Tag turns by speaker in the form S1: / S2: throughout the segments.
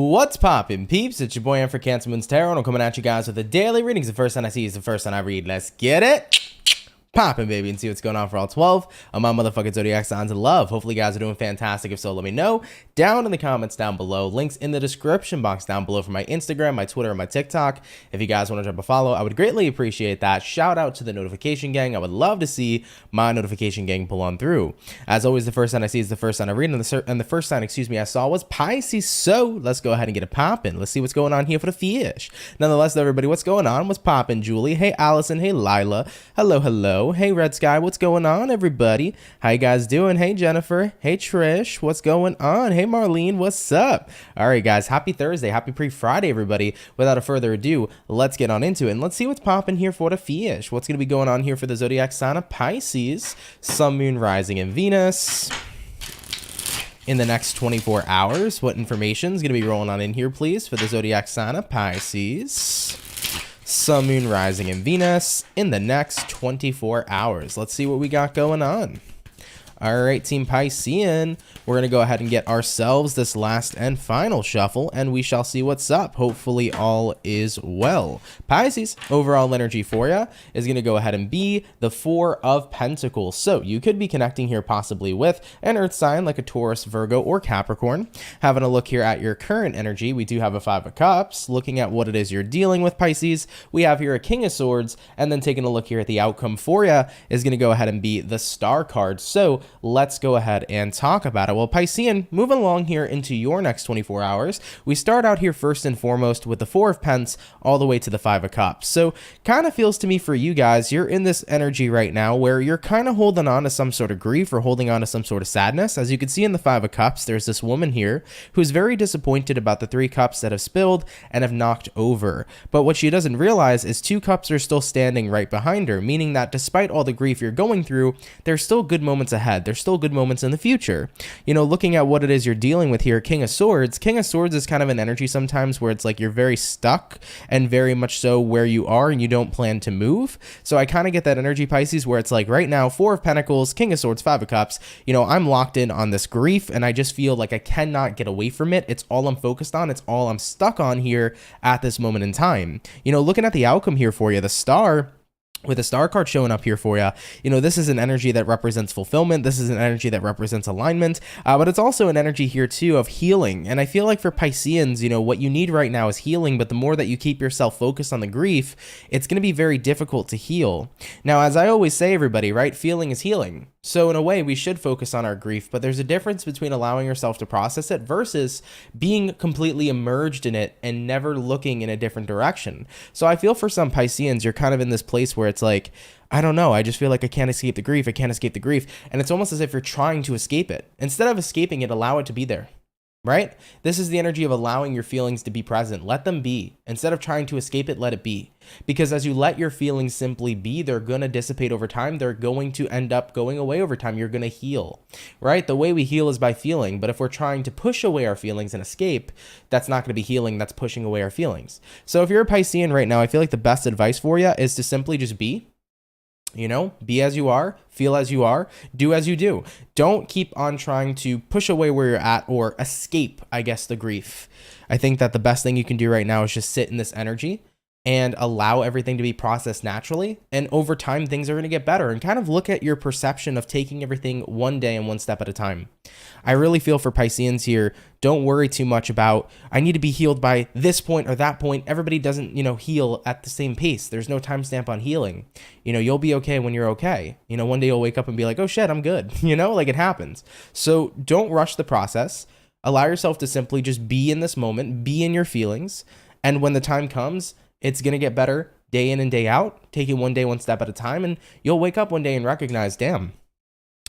S1: What's poppin', peeps? It's your boy for CancerMoonsTarot, and I'm coming at you guys with the daily readings. The first one I see is the first one I read. Let's get it poppin', baby, and see what's going on for all 12 of my motherfucking zodiac signs of love. Hopefully you guys are doing fantastic. If so, let me know down in the comments down below. Links in the description box down below for my Instagram, my Twitter, and my TikTok. If you guys want to drop a follow, I would greatly appreciate that. Shout out to the notification gang. I would love to see my notification gang pull on through. As always, the first sign I see is the first sign I read, and the first sign, I saw was Pisces. So let's go ahead and get it poppin'. Let's see what's going on here for the fish. Nonetheless, everybody, what's going on? What's poppin', Julie? Hey, Allison. Hey, Lila. Hello, hello. Hey, Red Sky. What's going on, everybody? How you guys doing? Hey, Jennifer. Hey, Trish. What's going on? Hey, Marlene. What's up? All right, guys. Happy Thursday. Happy pre-Friday, everybody. Without further ado, let's get on into it, and let's see what's popping here for the fish. What's going to be going on here for the zodiac sign of Pisces, Sun, Moon, Rising, and Venus in the next 24 hours? What information is going to be rolling on in here, please, for the zodiac sign of Pisces, Sun, Moon, Rising, and Venus in the next 24 hours? Let's see what we got going on. All right, Team Piscean, we're going to go ahead and get ourselves this last and final shuffle, and we shall see what's up. Hopefully all is well. Pisces, overall energy for you is going to go ahead and be the Four of Pentacles. So you could be connecting here possibly with an earth sign like a Taurus, Virgo, or Capricorn. Having a look here at your current energy, we do have a Five of Cups. Looking at what it is you're dealing with, Pisces, we have here a King of Swords, and then taking a look here at the outcome for you is going to go ahead and be the Star card. So let's go ahead and talk about it. Well, Piscean, moving along here into your next 24 hours, we start out here first and foremost with the Four of Pence all the way to the Five of Cups. So kind of feels to me for you guys, you're in this energy right now where you're kind of holding on to some sort of grief or holding on to some sort of sadness. As you can see in the Five of Cups, there's this woman here who's very disappointed about the three cups that have spilled and have knocked over. But what she doesn't realize is two cups are still standing right behind her, meaning that despite all the grief you're going through, there's still good moments ahead. There's still good moments in the future. You know, looking at what it is you're dealing with here, King of Swords is kind of an energy sometimes where it's like you're very stuck and very much so where you are and you don't plan to move. So I kind of get that energy, Pisces, where it's like right now, Four of Pentacles, King of Swords, Five of Cups, you know, I'm locked in on this grief and I just feel like I cannot get away from it. It's all I'm focused on. It's all I'm stuck on here at this moment in time. You know, looking at the outcome here for you, the Star, with a Star card showing up here for you, you know, this is an energy that represents fulfillment. This is an energy that represents alignment, but it's also an energy here too of healing. And I feel like for Pisceans, you know, what you need right now is healing, but the more that you keep yourself focused on the grief, it's going to be very difficult to heal. Now, as I always say, everybody, right? Feeling is healing. So in a way, we should focus on our grief, but there's a difference between allowing yourself to process it versus being completely immersed in it and never looking in a different direction. So I feel for some Pisceans, you're kind of in this place where it's like, I don't know, I just feel like I can't escape the grief. I can't escape the grief. And it's almost as if you're trying to escape it. Instead of escaping it, allow it to be there. Right? This is the energy of allowing your feelings to be present. Let them be. Instead of trying to escape it, let it be. Because as you let your feelings simply be, they're going to dissipate over time. They're going to end up going away over time. You're going to heal. Right? The way we heal is by feeling. But if we're trying to push away our feelings and escape, that's not going to be healing. That's pushing away our feelings. So if you're a Piscean right now, I feel like the best advice for you is to simply just be. You know, be as you are, feel as you are, do as you do. Don't keep on trying to push away where you're at or escape, I guess, the grief. I think that the best thing you can do right now is just sit in this energy and allow everything to be processed naturally. And over time, things are going to get better, and kind of look at your perception of taking everything one day and one step at a time. I really feel for Pisceans here, don't worry too much about, I need to be healed by this point or that point. Everybody doesn't, you know, heal at the same pace. There's no timestamp on healing. You know, you'll be okay when you're okay. You know, one day you'll wake up and be like, oh shit, I'm good. You know, like it happens. So don't rush the process. Allow yourself to simply just be in this moment, be in your feelings. And when the time comes, it's going to get better day in and day out. Take it one day, one step at a time. And you'll wake up one day and recognize, damn,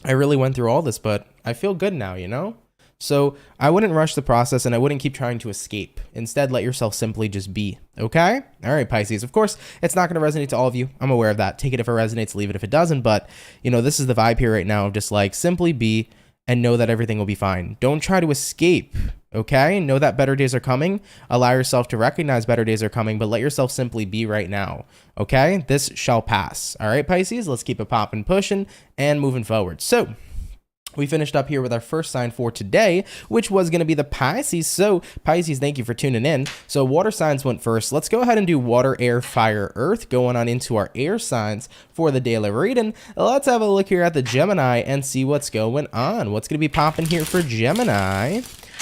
S1: I really went through all this, but I feel good now, you know? So I wouldn't rush the process and I wouldn't keep trying to escape. Instead, let yourself simply just be. Okay? All right, Pisces. Of course, it's not going to resonate to all of you. I'm aware of that. Take it if it resonates, leave it if it doesn't. But, you know, this is the vibe here right now of just like simply be and know that everything will be fine. Don't try to escape. Okay? Know that better days are coming. Allow yourself to recognize better days are coming, but let yourself simply be right now. Okay? This shall pass. All right, Pisces? Let's keep it popping, pushing, and moving forward. So we finished up here with our first sign for today, which was going to be the Pisces. So Pisces, thank you for tuning in. So water signs went first. Let's go ahead and do water, air, fire, earth, going on into our air signs for the daily reading. Let's have a look here at the Gemini and see what's going on. What's going to be popping here for Gemini?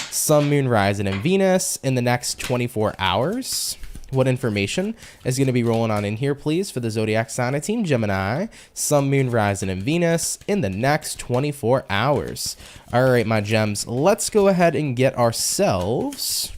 S1: Sun, Moon, Rising, and Venus in the next 24 hours. What information is going to be rolling on in here, please, for the zodiac sign of Team Gemini? Sun, Moon, Rising, and Venus in the next 24 hours. All right, my gems, let's go ahead and get ourselves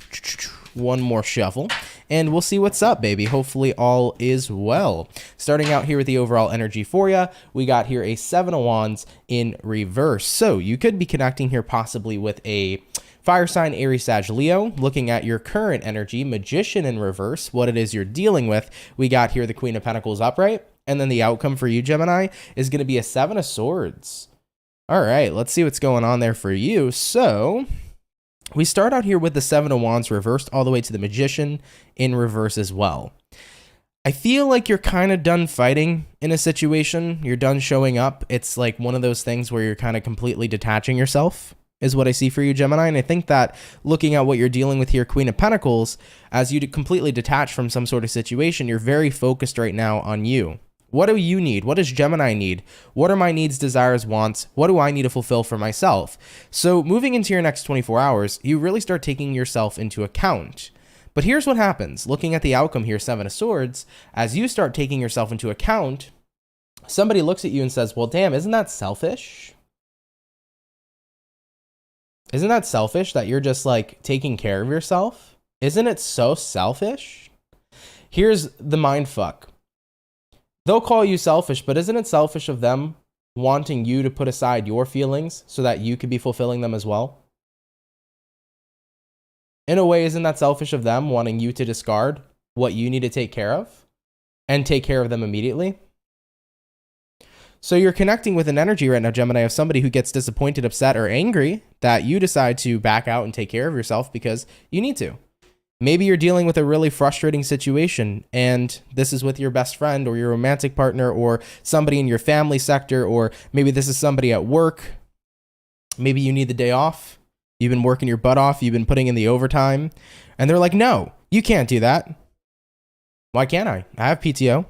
S1: one more shuffle, and we'll see what's up, baby. Hopefully all is well. Starting out here with the overall energy for you, we got here a 7 of Wands in reverse. So you could be connecting here possibly with a fire sign, Aries, Sag, Leo. Looking at your current energy, Magician in reverse, what it is you're dealing with. We got here the Queen of Pentacles upright, and then the outcome for you, Gemini, is going to be a 7 of Swords. All right, let's see what's going on there for you. So we start out here with the 7 of Wands reversed all the way to the Magician in reverse as well. I feel like you're kind of done fighting in a situation. You're done showing up. It's like one of those things where you're kind of completely detaching yourself, is what I see for you, Gemini. And I think that looking at what you're dealing with here, Queen of Pentacles, as you completely detach from some sort of situation, you're very focused right now on you. What do you need? What does Gemini need? What are my needs, desires, wants? What do I need to fulfill for myself? So moving into your next 24 hours, you really start taking yourself into account. But here's what happens. Looking at the outcome here, 7 of Swords, as you start taking yourself into account, somebody looks at you and says, well, damn, isn't that selfish? Isn't that selfish that you're just like taking care of yourself? Isn't it so selfish? Here's the mind fuck. They'll call you selfish, but isn't it selfish of them wanting you to put aside your feelings so that you could be fulfilling them as well? In a way, isn't that selfish of them wanting you to discard what you need to take care of and take care of them immediately? So you're connecting with an energy right now, Gemini, of somebody who gets disappointed, upset, or angry that you decide to back out and take care of yourself because you need to. Maybe you're dealing with a really frustrating situation, and this is with your best friend or your romantic partner or somebody in your family sector, or maybe this is somebody at work. Maybe you need the day off. You've been working your butt off. You've been putting in the overtime. And they're like, no, you can't do that. Why can't I? I have PTO.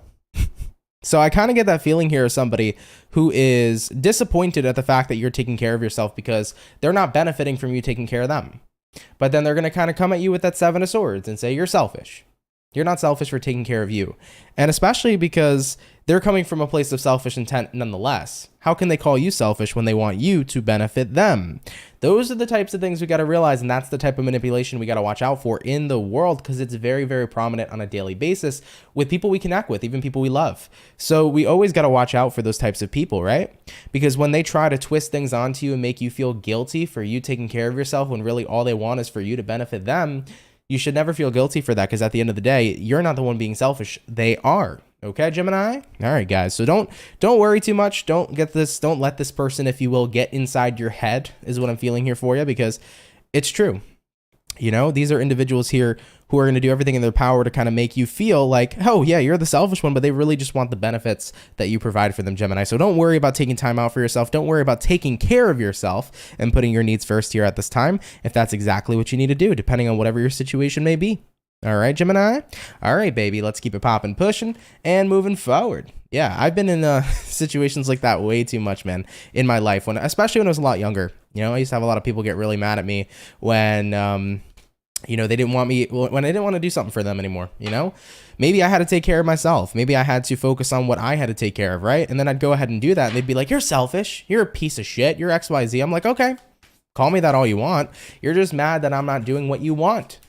S1: So I kind of get that feeling here of somebody who is disappointed at the fact that you're taking care of yourself because they're not benefiting from you taking care of them. But then they're going to kind of come at you with that 7 of Swords and say, you're selfish. You're not selfish for taking care of you. And especially because they're coming from a place of selfish intent nonetheless. How can they call you selfish when they want you to benefit them? Those are the types of things we got to realize, and that's the type of manipulation we got to watch out for in the world, because it's very, very prominent on a daily basis with people we connect with, even people we love. So we always got to watch out for those types of people, right? Because when they try to twist things onto you and make you feel guilty for you taking care of yourself when really all they want is for you to benefit them, you should never feel guilty for that, because at the end of the day, you're not the one being selfish. They are. Okay, Gemini? All right, guys. So don't worry too much. Don't let this person, if you will, get inside your head, is what I'm feeling here for you, because it's true. You know, these are individuals here who are going to do everything in their power to kind of make you feel like, oh, yeah, you're the selfish one, but they really just want the benefits that you provide for them, Gemini. So don't worry about taking time out for yourself. Don't worry about taking care of yourself and putting your needs first here at this time, if that's exactly what you need to do, depending on whatever your situation may be. All right, Gemini? All right, baby, let's keep it popping, pushing, and moving forward. Yeah, I've been in situations like that way too much, man, in my life, especially when I was a lot younger. You know, I used to have a lot of people get really mad at me when, you know, they didn't want me, when I didn't want to do something for them anymore, you know? Maybe I had to take care of myself. Maybe I had to focus on what I had to take care of, right? And then I'd go ahead and do that, and they'd be like, you're selfish. You're a piece of shit. You're XYZ. I'm like, okay, call me that all you want. You're just mad that I'm not doing what you want.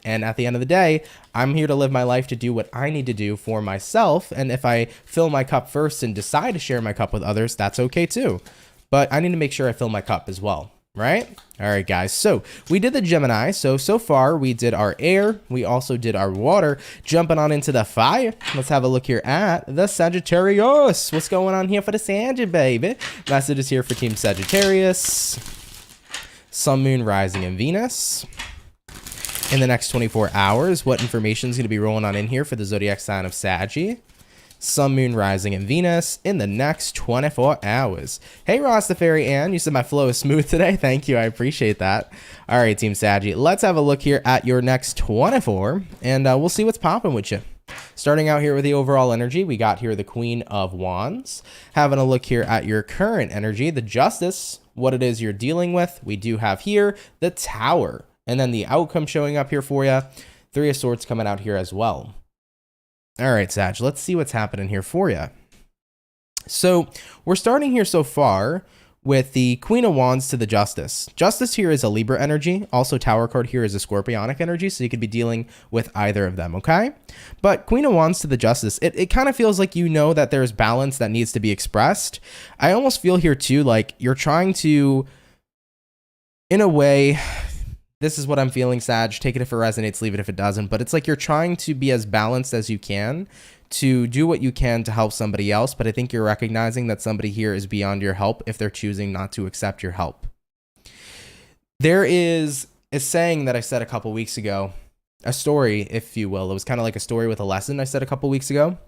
S1: And at the end of the day, I'm here to live my life to do what I need to do for myself. And if I fill my cup first and decide to share my cup with others, that's okay too. But I need to make sure I fill my cup as well, right? All right, guys. So we did the Gemini. So far we did our air. We also did our water. Jumping on into the fire. Let's have a look here at the Sagittarius. What's going on here for the Sagittarius, baby? Message is here for Team Sagittarius. Sun, Moon, Rising, and Venus. In the next 24 hours, what information is going to be rolling on in here for the zodiac sign of Saggy? Sun, Moon, Rising, and Venus in the next 24 hours. Hey, Rastafari Ann, you said my flow is smooth today. Thank you. I appreciate that. All right, Team Saggy, let's have a look here at your next 24, and we'll see what's popping with you. Starting out here with the overall energy, we got here the Queen of Wands. Having a look here at your current energy, the Justice, what it is you're dealing with. We do have here the Tower, and then the outcome showing up here for you. Three of Swords coming out here as well. All right, Sag, let's see what's happening here for you. So we're starting here so far with the Queen of Wands to the Justice. Justice here is a Libra energy. Also, Tower card here is a Scorpionic energy, so you could be dealing with either of them, okay? But Queen of Wands to the Justice, it kind of feels like you know that there's balance that needs to be expressed. I almost feel here too like you're trying to, in a way, this is what I'm feeling, Sag. Take it if it resonates, leave it if it doesn't. But it's like you're trying to be as balanced as you can to do what you can to help somebody else. But I think you're recognizing that somebody here is beyond your help if they're choosing not to accept your help. There is a saying that I said a couple weeks ago, a story, if you will. It was kind of like a story with a lesson I said a couple weeks ago,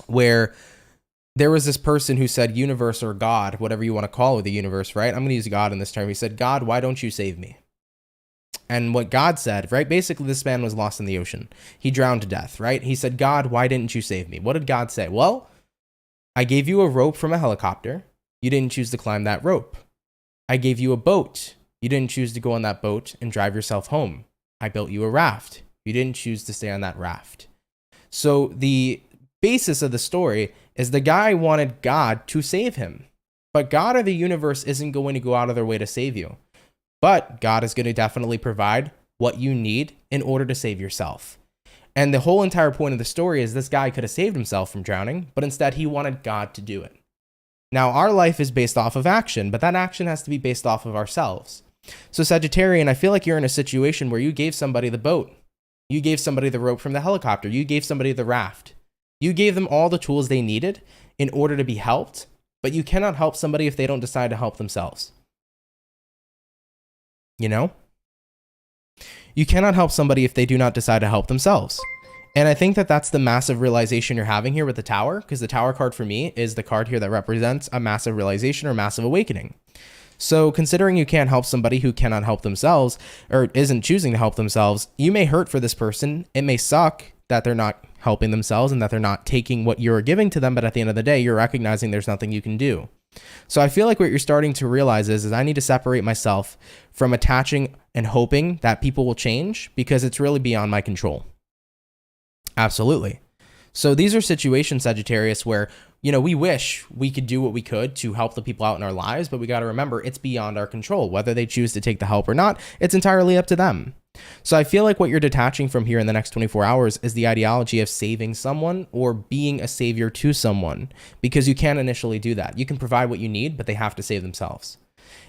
S1: where there was this person who said, universe or God, whatever you want to call it, the universe, right? I'm going to use God in this term. He said, God, why don't you save me? And what God said, right? Basically, this man was lost in the ocean. He drowned to death, right? He said, God, why didn't you save me? What did God say? Well, I gave you a rope from a helicopter. You didn't choose to climb that rope. I gave you a boat. You didn't choose to go on that boat and drive yourself home. I built you a raft. You didn't choose to stay on that raft. So the basis of the story is the guy wanted God to save him. But God or the universe isn't going to go out of their way to save you. But God is going to definitely provide what you need in order to save yourself. And the whole entire point of the story is this guy could have saved himself from drowning, but instead he wanted God to do it. Now, our life is based off of action, but that action has to be based off of ourselves. So Sagittarian, I feel like you're in a situation where you gave somebody the boat. You gave somebody the rope from the helicopter. You gave somebody the raft. You gave them all the tools they needed in order to be helped, but you cannot help somebody if they don't decide to help themselves. You know, you cannot help somebody if they do not decide to help themselves. And I think that that's the massive realization you're having here with the Tower, because the Tower card for me is the card here that represents a massive realization or massive awakening. So considering you can't help somebody who cannot help themselves or isn't choosing to help themselves, you may hurt for this person. It may suck that they're not helping themselves and that they're not taking what you're giving to them. But at the end of the day, you're recognizing there's nothing you can do. So I feel like what you're starting to realize is I need to separate myself from attaching and hoping that people will change because it's really beyond my control. Absolutely. So these are situations, Sagittarius, where, you know, we wish we could do what we could to help the people out in our lives, but we got to remember it's beyond our control. Whether they choose to take the help or not, it's entirely up to them. So I feel like what you're detaching from here in the next 24 hours is the ideology of saving someone or being a savior to someone, because you can't initially do that. You can provide what you need, but they have to save themselves.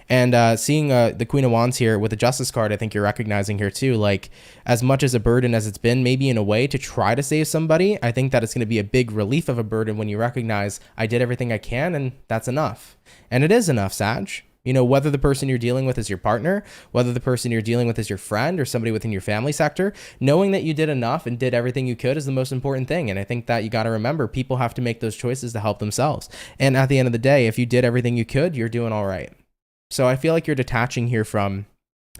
S1: And seeing the Queen of Wands here with the Justice card, I think you're recognizing here too, like as much as a burden as it's been, maybe in a way to try to save somebody, I think that it's going to be a big relief of a burden when you recognize I did everything I can and that's enough. And it is enough, Sag. You know, whether the person you're dealing with is your partner, whether the person you're dealing with is your friend or somebody within your family sector, knowing that you did enough and did everything you could is the most important thing. And I think that you got to remember people have to make those choices to help themselves. And at the end of the day, if you did everything you could, you're doing all right. So I feel like you're detaching here from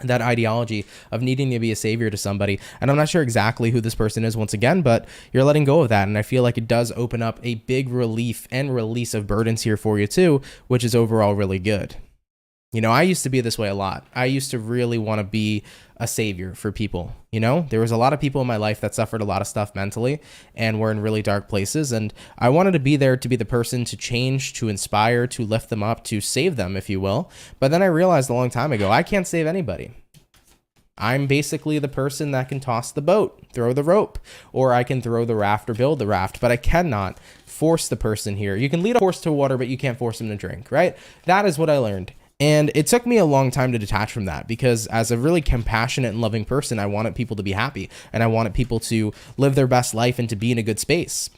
S1: that ideology of needing to be a savior to somebody. And I'm not sure exactly who this person is once again, but you're letting go of that. And I feel like it does open up a big relief and release of burdens here for you too, which is overall really good. You know, I used to be this way a lot. I used to really want to be a savior for people. You know, there was a lot of people in my life that suffered a lot of stuff mentally and were in really dark places. And I wanted to be there to be the person to change, to inspire, to lift them up, to save them, if you will. But then I realized a long time ago, I can't save anybody. I'm basically the person that can toss the boat, throw the rope, or I can throw the raft or build the raft, but I cannot force the person here. You can lead a horse to water, but you can't force him to drink, right? That is what I learned. And it took me a long time to detach from that because as a really compassionate and loving person, I wanted people to be happy and I wanted people to live their best life and to be in a good space.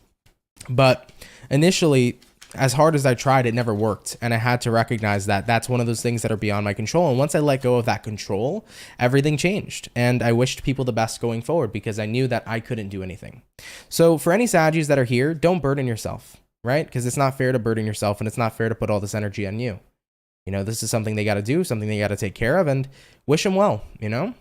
S1: But initially, as hard as I tried, it never worked. And I had to recognize that that's one of those things that are beyond my control. And once I let go of that control, everything changed. And I wished people the best going forward because I knew that I couldn't do anything. So for any Saggies that are here, don't burden yourself, right? Because it's not fair to burden yourself, and it's not fair to put all this energy on you. You know, this is something they got to do, something they got to take care of, and wish them well, you know?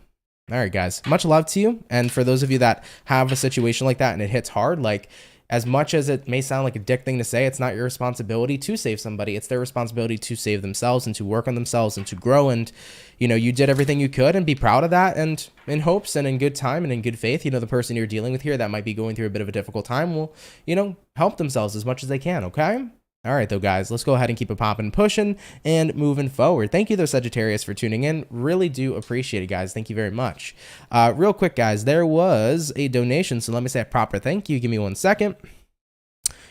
S1: All right, guys, much love to you. And for those of you that have a situation like that and it hits hard, like, as much as it may sound like a dick thing to say, it's not your responsibility to save somebody. It's their responsibility to save themselves and to work on themselves and to grow. And, you know, you did everything you could, and be proud of that. And in hopes and in good time and in good faith, you know, the person you're dealing with here that might be going through a bit of a difficult time will, you know, help themselves as much as they can. Okay. All right, though, guys, let's go ahead and keep it popping, pushing, and moving forward. Thank you, though, Sagittarius, for tuning in. Really do appreciate it, guys. Thank you very much. Real quick, guys, there was a donation, so let me say a proper thank you. Give me 1 second.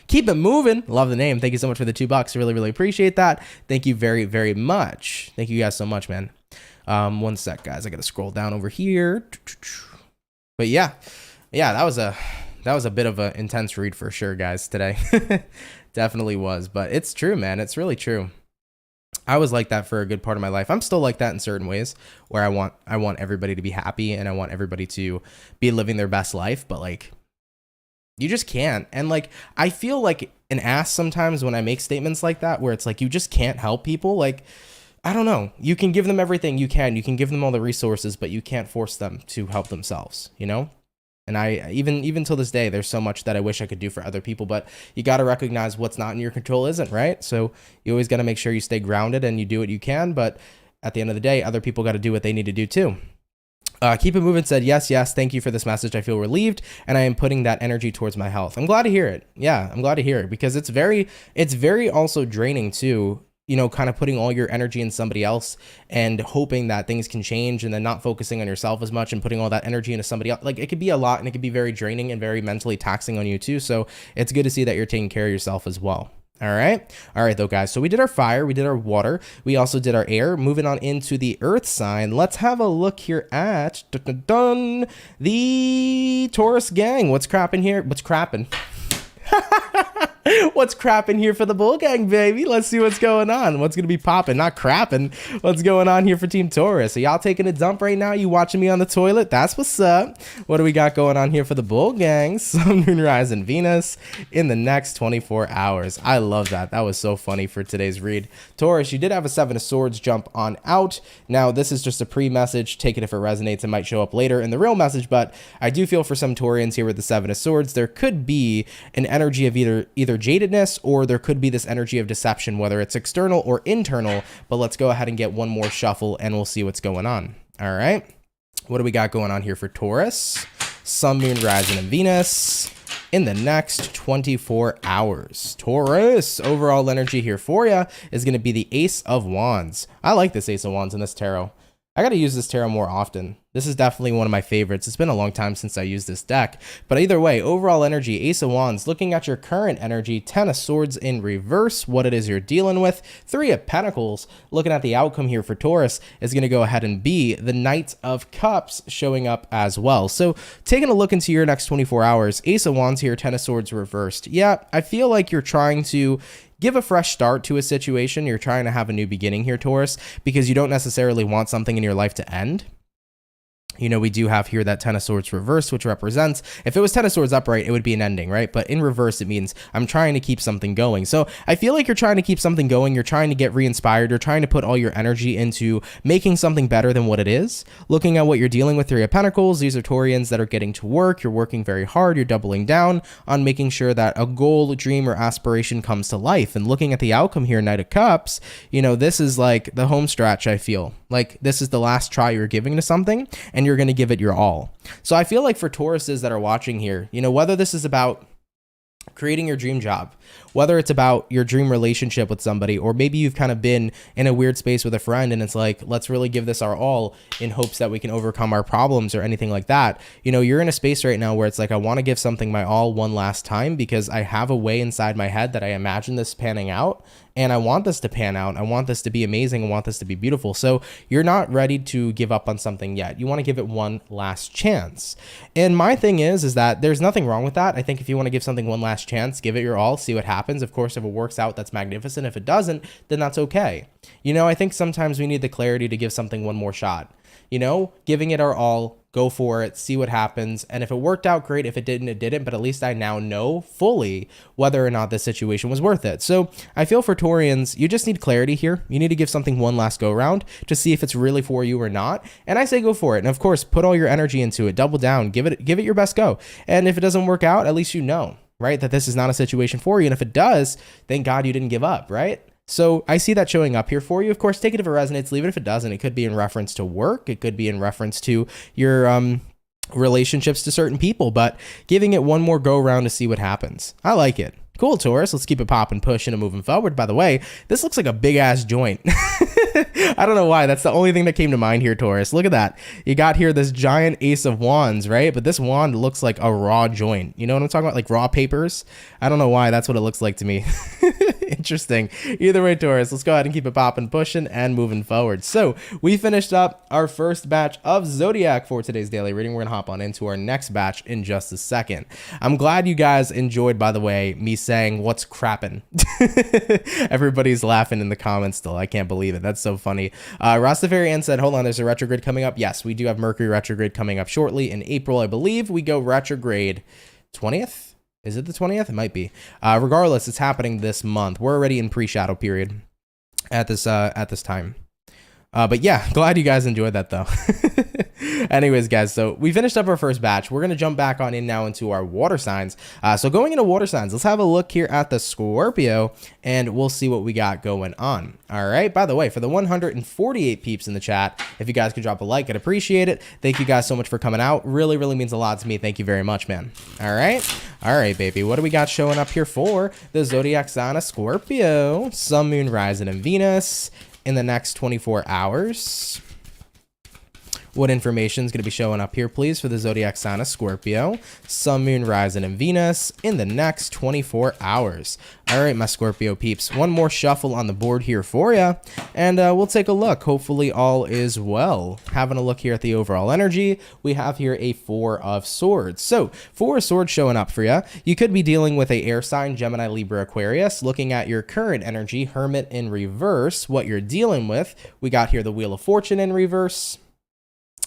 S1: Keep it moving. Love the name. Thank you so much for the $2. Really, really appreciate that. Thank you very, very much. Thank you guys so much, man. 1 sec, guys. I got to scroll down over here. But yeah, that was a bit of an intense read for sure, guys, today. Definitely was, but it's true, man. It's really true. I was like that for a good part of my life. I'm still like that in certain ways, where I want everybody to be happy and I want everybody to be living their best life, but like, you just can't. And like, I feel like an ass sometimes when I make statements like that, where it's like, you just can't help people. Like, I don't know. You can give them everything you can give them all the resources, but you can't force them to help themselves, you know? And I, even till this day, there's so much that I wish I could do for other people, but you got to recognize what's not in your control isn't, right? So you always got to make sure you stay grounded and you do what you can, but at the end of the day, other people got to do what they need to do too. Keep It Moving said, yes, thank you for this message. I feel relieved, and I am putting that energy towards my health. I'm glad to hear it. Yeah, I'm glad to hear it, because it's very also draining too, you know, kind of putting all your energy in somebody else and hoping that things can change, and then not focusing on yourself as much and putting all that energy into somebody else. Like, it could be a lot, and it could be very draining and very mentally taxing on you too. So it's good to see that you're taking care of yourself as well. All right, though, guys. So we did our fire, we did our water, we also did our air. Moving on into the earth sign, let's have a look here at the Taurus gang. What's crapping here? What's crapping? What's crapping here for the bull gang, baby? Let's see what's going on. What's gonna be popping, not crapping. What's going on here for Team Taurus? Are y'all taking a dump right now? You watching me on the toilet? That's what's up. What do we got going on here for the bull gang? Sun, Moon, Rising, Venus in the next 24 hours. I love that. That was so funny for today's read. Taurus, you did have a 7 of Swords jump on out. Now, this is just a pre-message. Take it if it resonates. It might show up later in the real message, but I do feel for some Taurians here with the 7 of Swords, there could be an energy of either jadedness, or there could be this energy of deception, whether it's external or internal. But let's go ahead and get one more shuffle and we'll see what's going on. All right, what do we got going on here for Taurus? Sun, Moon, Rising, and Venus in the next 24 hours. Taurus, overall energy here for you is going to be the Ace of Wands. I like this Ace of Wands in this tarot. I got to use this tarot more often. This is definitely one of my favorites. It's been a long time since I used this deck. But either way, overall energy, Ace of Wands, looking at your current energy, 10 of Swords in reverse, what it is you're dealing with, 3 of Pentacles, looking at the outcome here for Taurus, is going to go ahead and be the Knight of Cups showing up as well. So taking a look into your next 24 hours, Ace of Wands here, 10 of Swords reversed. Yeah, I feel like you're trying to give a fresh start to a situation. You're trying to have a new beginning here, Taurus, because you don't necessarily want something in your life to end. You know, we do have here that 10 of Swords reversed, which represents, if it was 10 of Swords upright, it would be an ending, right? But in reverse, it means I'm trying to keep something going. So I feel like you're trying to keep something going. You're trying to get re-inspired. You're trying to put all your energy into making something better than what it is. Looking at what you're dealing with, 3 of Pentacles, these are Taurians that are getting to work. You're working very hard. You're doubling down on making sure that a goal, dream, or aspiration comes to life. And looking at the outcome here, Knight of Cups, you know, this is like the home stretch, I feel. Like, this is the last try you're giving to something, and you're going to give it your all. So I feel like for Tauruses that are watching here, you know, whether this is about creating your dream job, whether it's about your dream relationship with somebody, or maybe you've kind of been in a weird space with a friend and it's like, let's really give this our all in hopes that we can overcome our problems or anything like that. You know, you're in a space right now where it's like, I want to give something my all one last time because I have a way inside my head that I imagine this panning out. and I want this to pan out. I want this to be amazing. I want this to be beautiful. So you're not ready to give up on something yet. You want to give it one last chance. And my thing is that there's nothing wrong with that. I think if you want to give something one last chance, give it your all, see what happens. Of course, if it works out, that's magnificent. If it doesn't, then that's okay. You know, I think sometimes we need the clarity to give something one more shot. You know, giving it our all, go for it, see what happens. And if it worked out, great. If it didn't, it didn't. But at least I now know fully whether or not this situation was worth it. So I feel for Taurians, you just need clarity here. You need to give something one last go round to see if it's really for you or not. And I say go for it. And of course, put all your energy into it, double down, give it your best go. And if it doesn't work out, at least you know, right, that this is not a situation for you. And if it does, thank God you didn't give up, right? So I see that showing up here for you. Of course, take it if it resonates, leave it if it doesn't. It could be in reference to work. It could be in reference to your relationships to certain people, but giving it one more go round to see what happens. I like it. Cool, Taurus. Let's keep it popping, pushing, and moving forward. By the way, this looks like a big ass joint. I don't know why. That's the only thing that came to mind here, Taurus. Look at that. You got here this giant ace of wands, right? But this wand looks like a raw joint. You know what I'm talking about? Like raw papers. I don't know why. That's what it looks like to me. Interesting. Either way, Taurus, let's go ahead and keep it popping, pushing, and moving forward. So we finished up our first batch of Zodiac for today's daily reading. We're going to hop on into our next batch in just a second. I'm glad you guys enjoyed, by the way, me saying what's crappin'. Everybody's laughing in the comments still. I can't believe it. That's so funny. Rastafarian said, hold on, there's a retrograde coming up. Yes, we do have Mercury retrograde coming up shortly in April. I believe we go retrograde 20th. Is it the 20th? It might be. Regardless, it's happening this month. We're already in pre-shadow period at this time. But yeah, glad you guys enjoyed that though. Anyways, guys, so we finished up our first batch. We're going to jump back on in now into our water signs. So going into water signs, let's have a look here at the Scorpio and we'll see what we got going on. All right. By the way, for the 148 peeps in the chat, if you guys could drop a like, I'd appreciate it. Thank you guys so much for coming out. Really, really means a lot to me. Thank you very much, man. All right. All right, baby. What do we got showing up here for the zodiac sign of Scorpio? Sun, Moon, Rising, and Venus in the next 24 hours. What information is going to be showing up here, please, for the zodiac sign of Scorpio? Sun, Moon, Rising, and Venus in the next 24 hours. All right, my Scorpio peeps. One more shuffle on the board here for you, and we'll take a look. Hopefully all is well. Having a look here at the overall energy, we have here a Four of Swords. So, Four of Swords showing up for you. You could be dealing with a air sign, Gemini, Libra, Aquarius. Looking at your current energy, Hermit in reverse, what you're dealing with. We got here the Wheel of Fortune in reverse.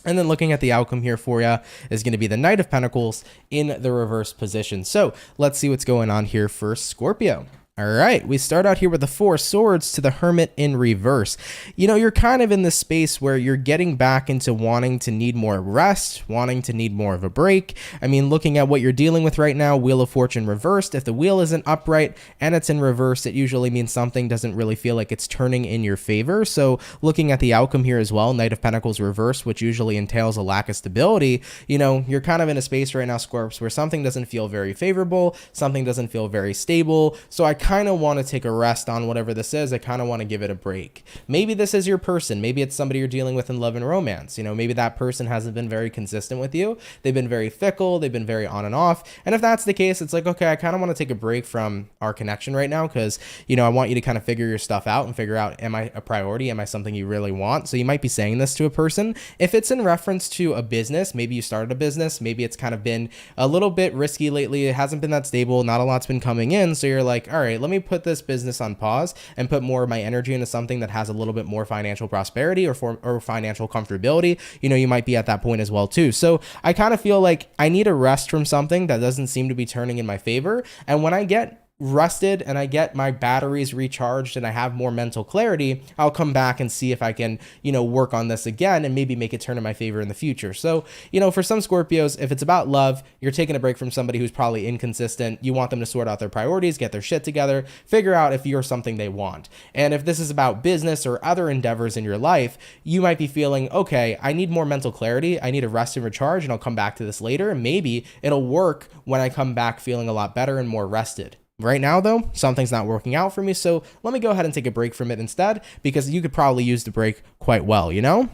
S1: And then looking at the outcome here for you is going to be the Knight of Pentacles in the reverse position. So let's see what's going on here for Scorpio. All right, we start out here with the Four of Swords to the Hermit in reverse. You know, you're kind of in this space where you're getting back into wanting to need more rest, wanting to need more of a break. I mean, looking at what you're dealing with right now, Wheel of Fortune reversed. If the wheel isn't upright and it's in reverse, it usually means something doesn't really feel like it's turning in your favor. So looking at the outcome here as well, Knight of Pentacles reversed, which usually entails a lack of stability. You know, you're kind of in a space right now, Scorps, where something doesn't feel very favorable, something doesn't feel very stable. So I kind of want to take a rest on whatever this is. I kind of want to give it a break. Maybe this is your person. Maybe it's somebody you're dealing with in love and romance. You know, maybe that person hasn't been very consistent with you. They've been very fickle. They've been very on and off. And if that's the case, it's like, okay, I kind of want to take a break from our connection right now because, you know, I want you to kind of figure your stuff out and figure out, am I a priority? Am I something you really want? So you might be saying this to a person. If it's in reference to a business, maybe you started a business, maybe it's kind of been a little bit risky lately. It hasn't been that stable. Not a lot's been coming in. So you're like, all right, let me put this business on pause and put more of my energy into something that has a little bit more financial prosperity or financial comfortability. You know, you might be at that point as well too. So I kind of feel like I need a rest from something that doesn't seem to be turning in my favor. And when I get rested and I get my batteries recharged and I have more mental clarity, I'll come back and see if I can, you know, work on this again and maybe make it turn in my favor in the future. So, you know, for some Scorpios, if it's about love, you're taking a break from somebody who's probably inconsistent. You want them to sort out their priorities, get their shit together, figure out if you're something they want. And if this is about business or other endeavors in your life, you might be feeling, okay, I need more mental clarity. I need a rest and recharge, and I'll come back to this later. And maybe it'll work when I come back feeling a lot better and more rested. Right now, though, something's not working out for me, so let me go ahead and take a break from it instead, because you could probably use the break quite well, you know?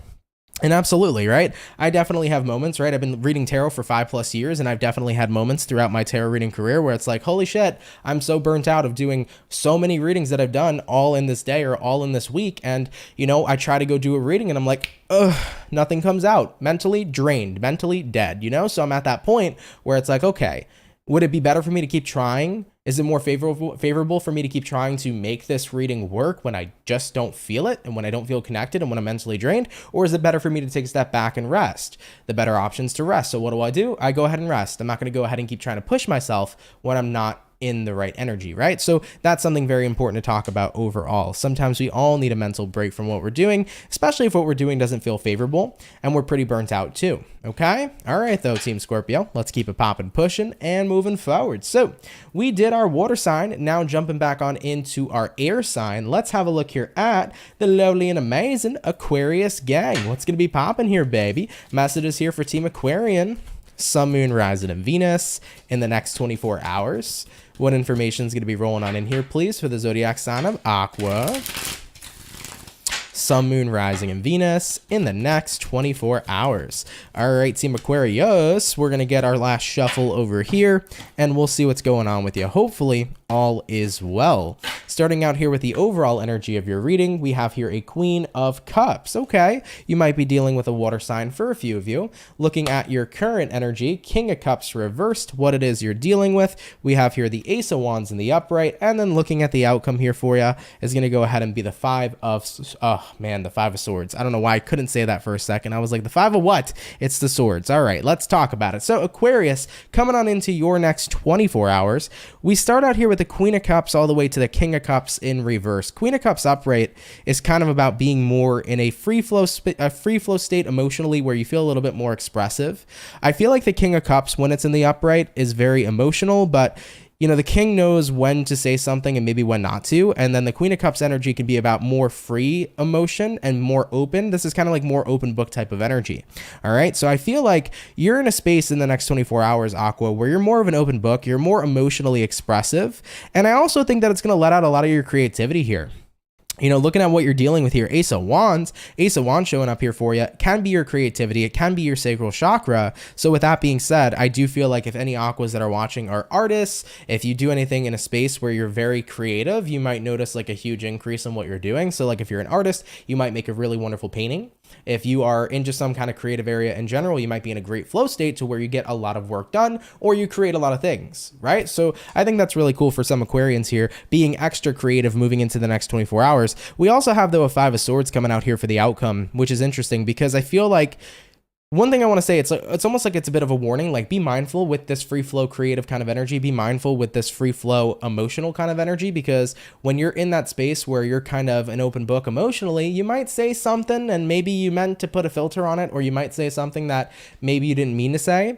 S1: And absolutely, right? I definitely have moments, right? I've been reading tarot for 5+ years, and I've definitely had moments throughout my tarot reading career where it's like, holy shit, I'm so burnt out of doing so many readings that I've done all in this day or all in this week. And, you know, I try to go do a reading and I'm like, ugh, nothing comes out. Mentally drained, mentally dead, you know? So I'm at that point where it's like, okay, would it be better for me to keep trying? Is it more favorable for me to keep trying to make this reading work when I just don't feel it and when I don't feel connected and when I'm mentally drained? Or is it better for me to take a step back and rest? The better option is to rest. So what do? I go ahead and rest. I'm not going to go ahead and keep trying to push myself when I'm not in the right energy, right? So that's something very important to talk about overall. Sometimes we all need a mental break from what we're doing, especially if what we're doing doesn't feel favorable and we're pretty burnt out too. Okay? All right, though, Team Scorpio, let's keep it popping, pushing, and moving forward. So we did our water sign. Now jumping back on into our air sign, let's have a look here at the lovely and amazing Aquarius gang. What's going to be popping here, baby? Messages here for Team Aquarian. Sun, Moon, rising, and Venus in the next 24 hours. What information is going to be rolling on in here, please, for the zodiac sign of Aqua? Sun, Moon, rising, and Venus in the next 24 hours. All right, Team Aquarius, we're going to get our last shuffle over here, and we'll see what's going on with you. Hopefully, all is well. Starting out here with the overall energy of your reading, we have here a Queen of Cups. Okay, you might be dealing with a water sign for a few of you. Looking at your current energy, King of Cups reversed, what it is you're dealing with. We have here the Ace of Wands in the upright, and then looking at the outcome here for you is going to go ahead and be the Five of the Five of Swords. I don't know why I couldn't say that for a second. I was like, the Five of what? It's the Swords. All right, let's talk about it. So Aquarius, coming on into your next 24 hours, we start out here with the Queen of Cups all the way to the King of Cups in reverse. Queen of Cups upright is kind of about being more in a free flow state emotionally, where you feel a little bit more expressive. I feel like the King of Cups, when it's in the upright, is very emotional, but you know, the king knows when to say something and maybe when not to. And then the Queen of Cups energy can be about more free emotion and more open. This is kind of like more open book type of energy. All right. So I feel like you're in a space in the next 24 hours, Aqua, where you're more of an open book. You're more emotionally expressive. And I also think that it's going to let out a lot of your creativity here. You know, looking at what you're dealing with here, Ace of Wands showing up here for you can be your creativity. It can be your sacral chakra. So with that being said, I do feel like if any Aquas that are watching are artists, if you do anything in a space where you're very creative, you might notice like a huge increase in what you're doing. So like if you're an artist, you might make a really wonderful painting. If you are in just some kind of creative area in general, you might be in a great flow state to where you get a lot of work done or you create a lot of things, right? So I think that's really cool for some Aquarians here, being extra creative moving into the next 24 hours. We also have, though, a Five of Swords coming out here for the outcome, which is interesting because I feel like one thing I want to say, it's almost like it's a bit of a warning, like be mindful with this free flow creative kind of energy, be mindful with this free flow emotional kind of energy, because when you're in that space where you're kind of an open book emotionally, you might say something and maybe you meant to put a filter on it, or you might say something that maybe you didn't mean to say.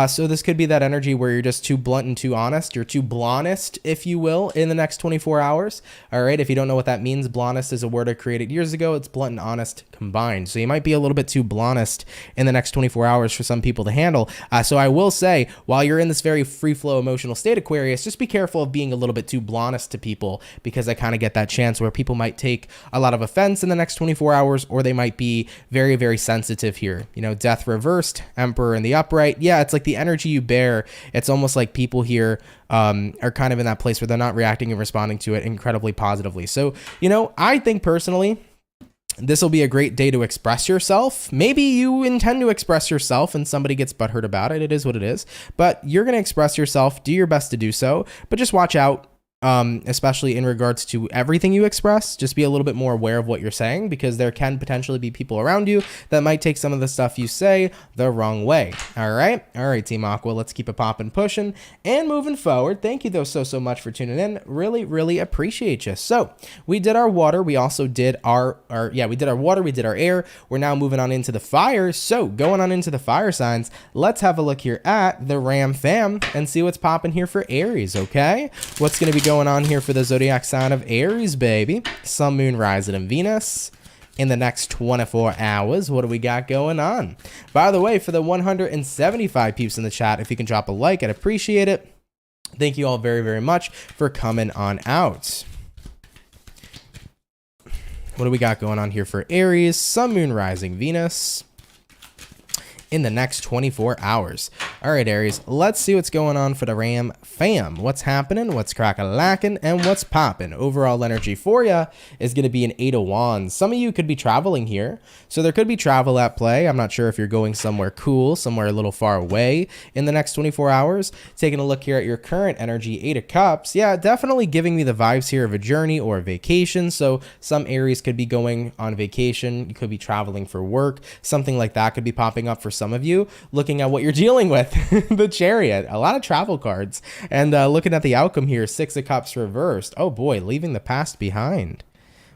S1: So this could be that energy where you're just too blunt and too honest. You're too blondest, if you will, in the next 24 hours. All right. If you don't know what that means, blondest is a word I created years ago. It's blunt and honest combined. So you might be a little bit too blondest in the next 24 hours for some people to handle. So I will say, while you're in this very free flow emotional state, Aquarius, just be careful of being a little bit too blondest to people, because I kind of get that chance where people might take a lot of offense in the next 24 hours, or they might be very, very sensitive here. You know, Death reversed, Emperor in the upright. Yeah, it's like the energy you bear. It's almost like people here are kind of in that place where they're not reacting and responding to it incredibly positively. So, you know, I think personally, this will be a great day to express yourself. Maybe you intend to express yourself and somebody gets butthurt about it. It is what it is. But you're going to express yourself. Do your best to do so. But just watch out, especially in regards to everything you express. Just be a little bit more aware of what you're saying, because there can potentially be people around you that might take some of the stuff you say the wrong way. All right, Team Aqua, let's keep it popping, pushing, and moving forward. Thank you, though, so much for tuning in. Really, really appreciate you. So we did our water. We also did we did our water. We did our air. We're now moving on into the fire. So going on into the fire signs, let's have a look here at the Ram fam and see what's popping here for Aries. Okay, what's going to be going on here for the zodiac sign of Aries, baby? Sun, Moon, rising, and Venus in the next 24 hours. What do we got going on? By the way, for the 175 peeps in the chat, if you can drop a like, I'd appreciate it. Thank you all very, very much for coming on out. What do we got going on here for Aries? Sun, Moon, Rising, Venus in the next 24 hours. All right, Aries, let's see what's going on for the Ram fam. What's happening? What's crack-a-lacking? And what's popping? Overall energy for you is going to be an 8 of Wands. Some of you could be traveling here, so there could be travel at play. I'm not sure if you're going somewhere cool, somewhere a little far away in the next 24 hours. Taking a look here at your current energy, 8 of Cups. Yeah, definitely giving me the vibes here of a journey or a vacation. So some Aries could be going on vacation. You could be traveling for work. Something like that could be popping up for some of you. Looking at what you're dealing with, the Chariot, a lot of travel cards, and looking at the outcome here, 6 of Cups reversed. Oh boy, leaving the past behind.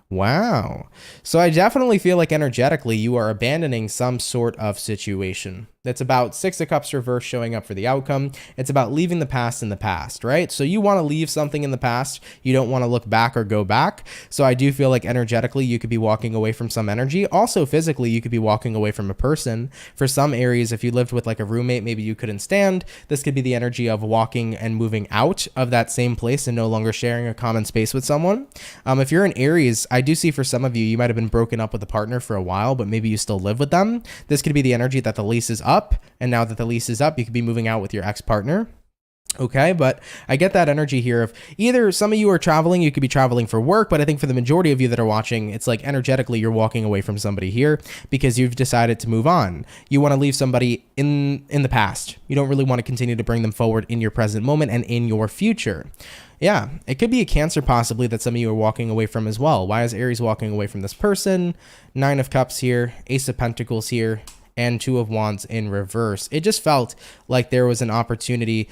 S1: Wow. So I definitely feel like energetically you are abandoning some sort of situation. That's about 6 of Cups reverse showing up for the outcome. It's about leaving the past in the past, right? So you want to leave something in the past. You don't want to look back or go back. So I do feel like energetically you could be walking away from some energy. Also physically, you could be walking away from a person. For some Aries, if you lived with like a roommate, maybe you couldn't stand. This could be the energy of walking and moving out of that same place and no longer sharing a common space with someone. If you're an Aries, I do see for some of you, you might have been broken up with a partner for a while, but maybe you still live with them. This could be the energy that the lease is up. And now that the lease is up, you could be moving out with your ex-partner. Okay, but I get that energy here of either some of you are traveling, you could be traveling for work, but I think for the majority of you that are watching, it's like energetically you're walking away from somebody here because you've decided to move on. You want to leave somebody in the past. You don't really want to continue to bring them forward in your present moment and in your future. Yeah, it could be a Cancer possibly that some of you are walking away from as well. Why is Aries walking away from this person? 9 of Cups here, Ace of Pentacles here, and 2 of Wands in reverse. It just felt like there was an opportunity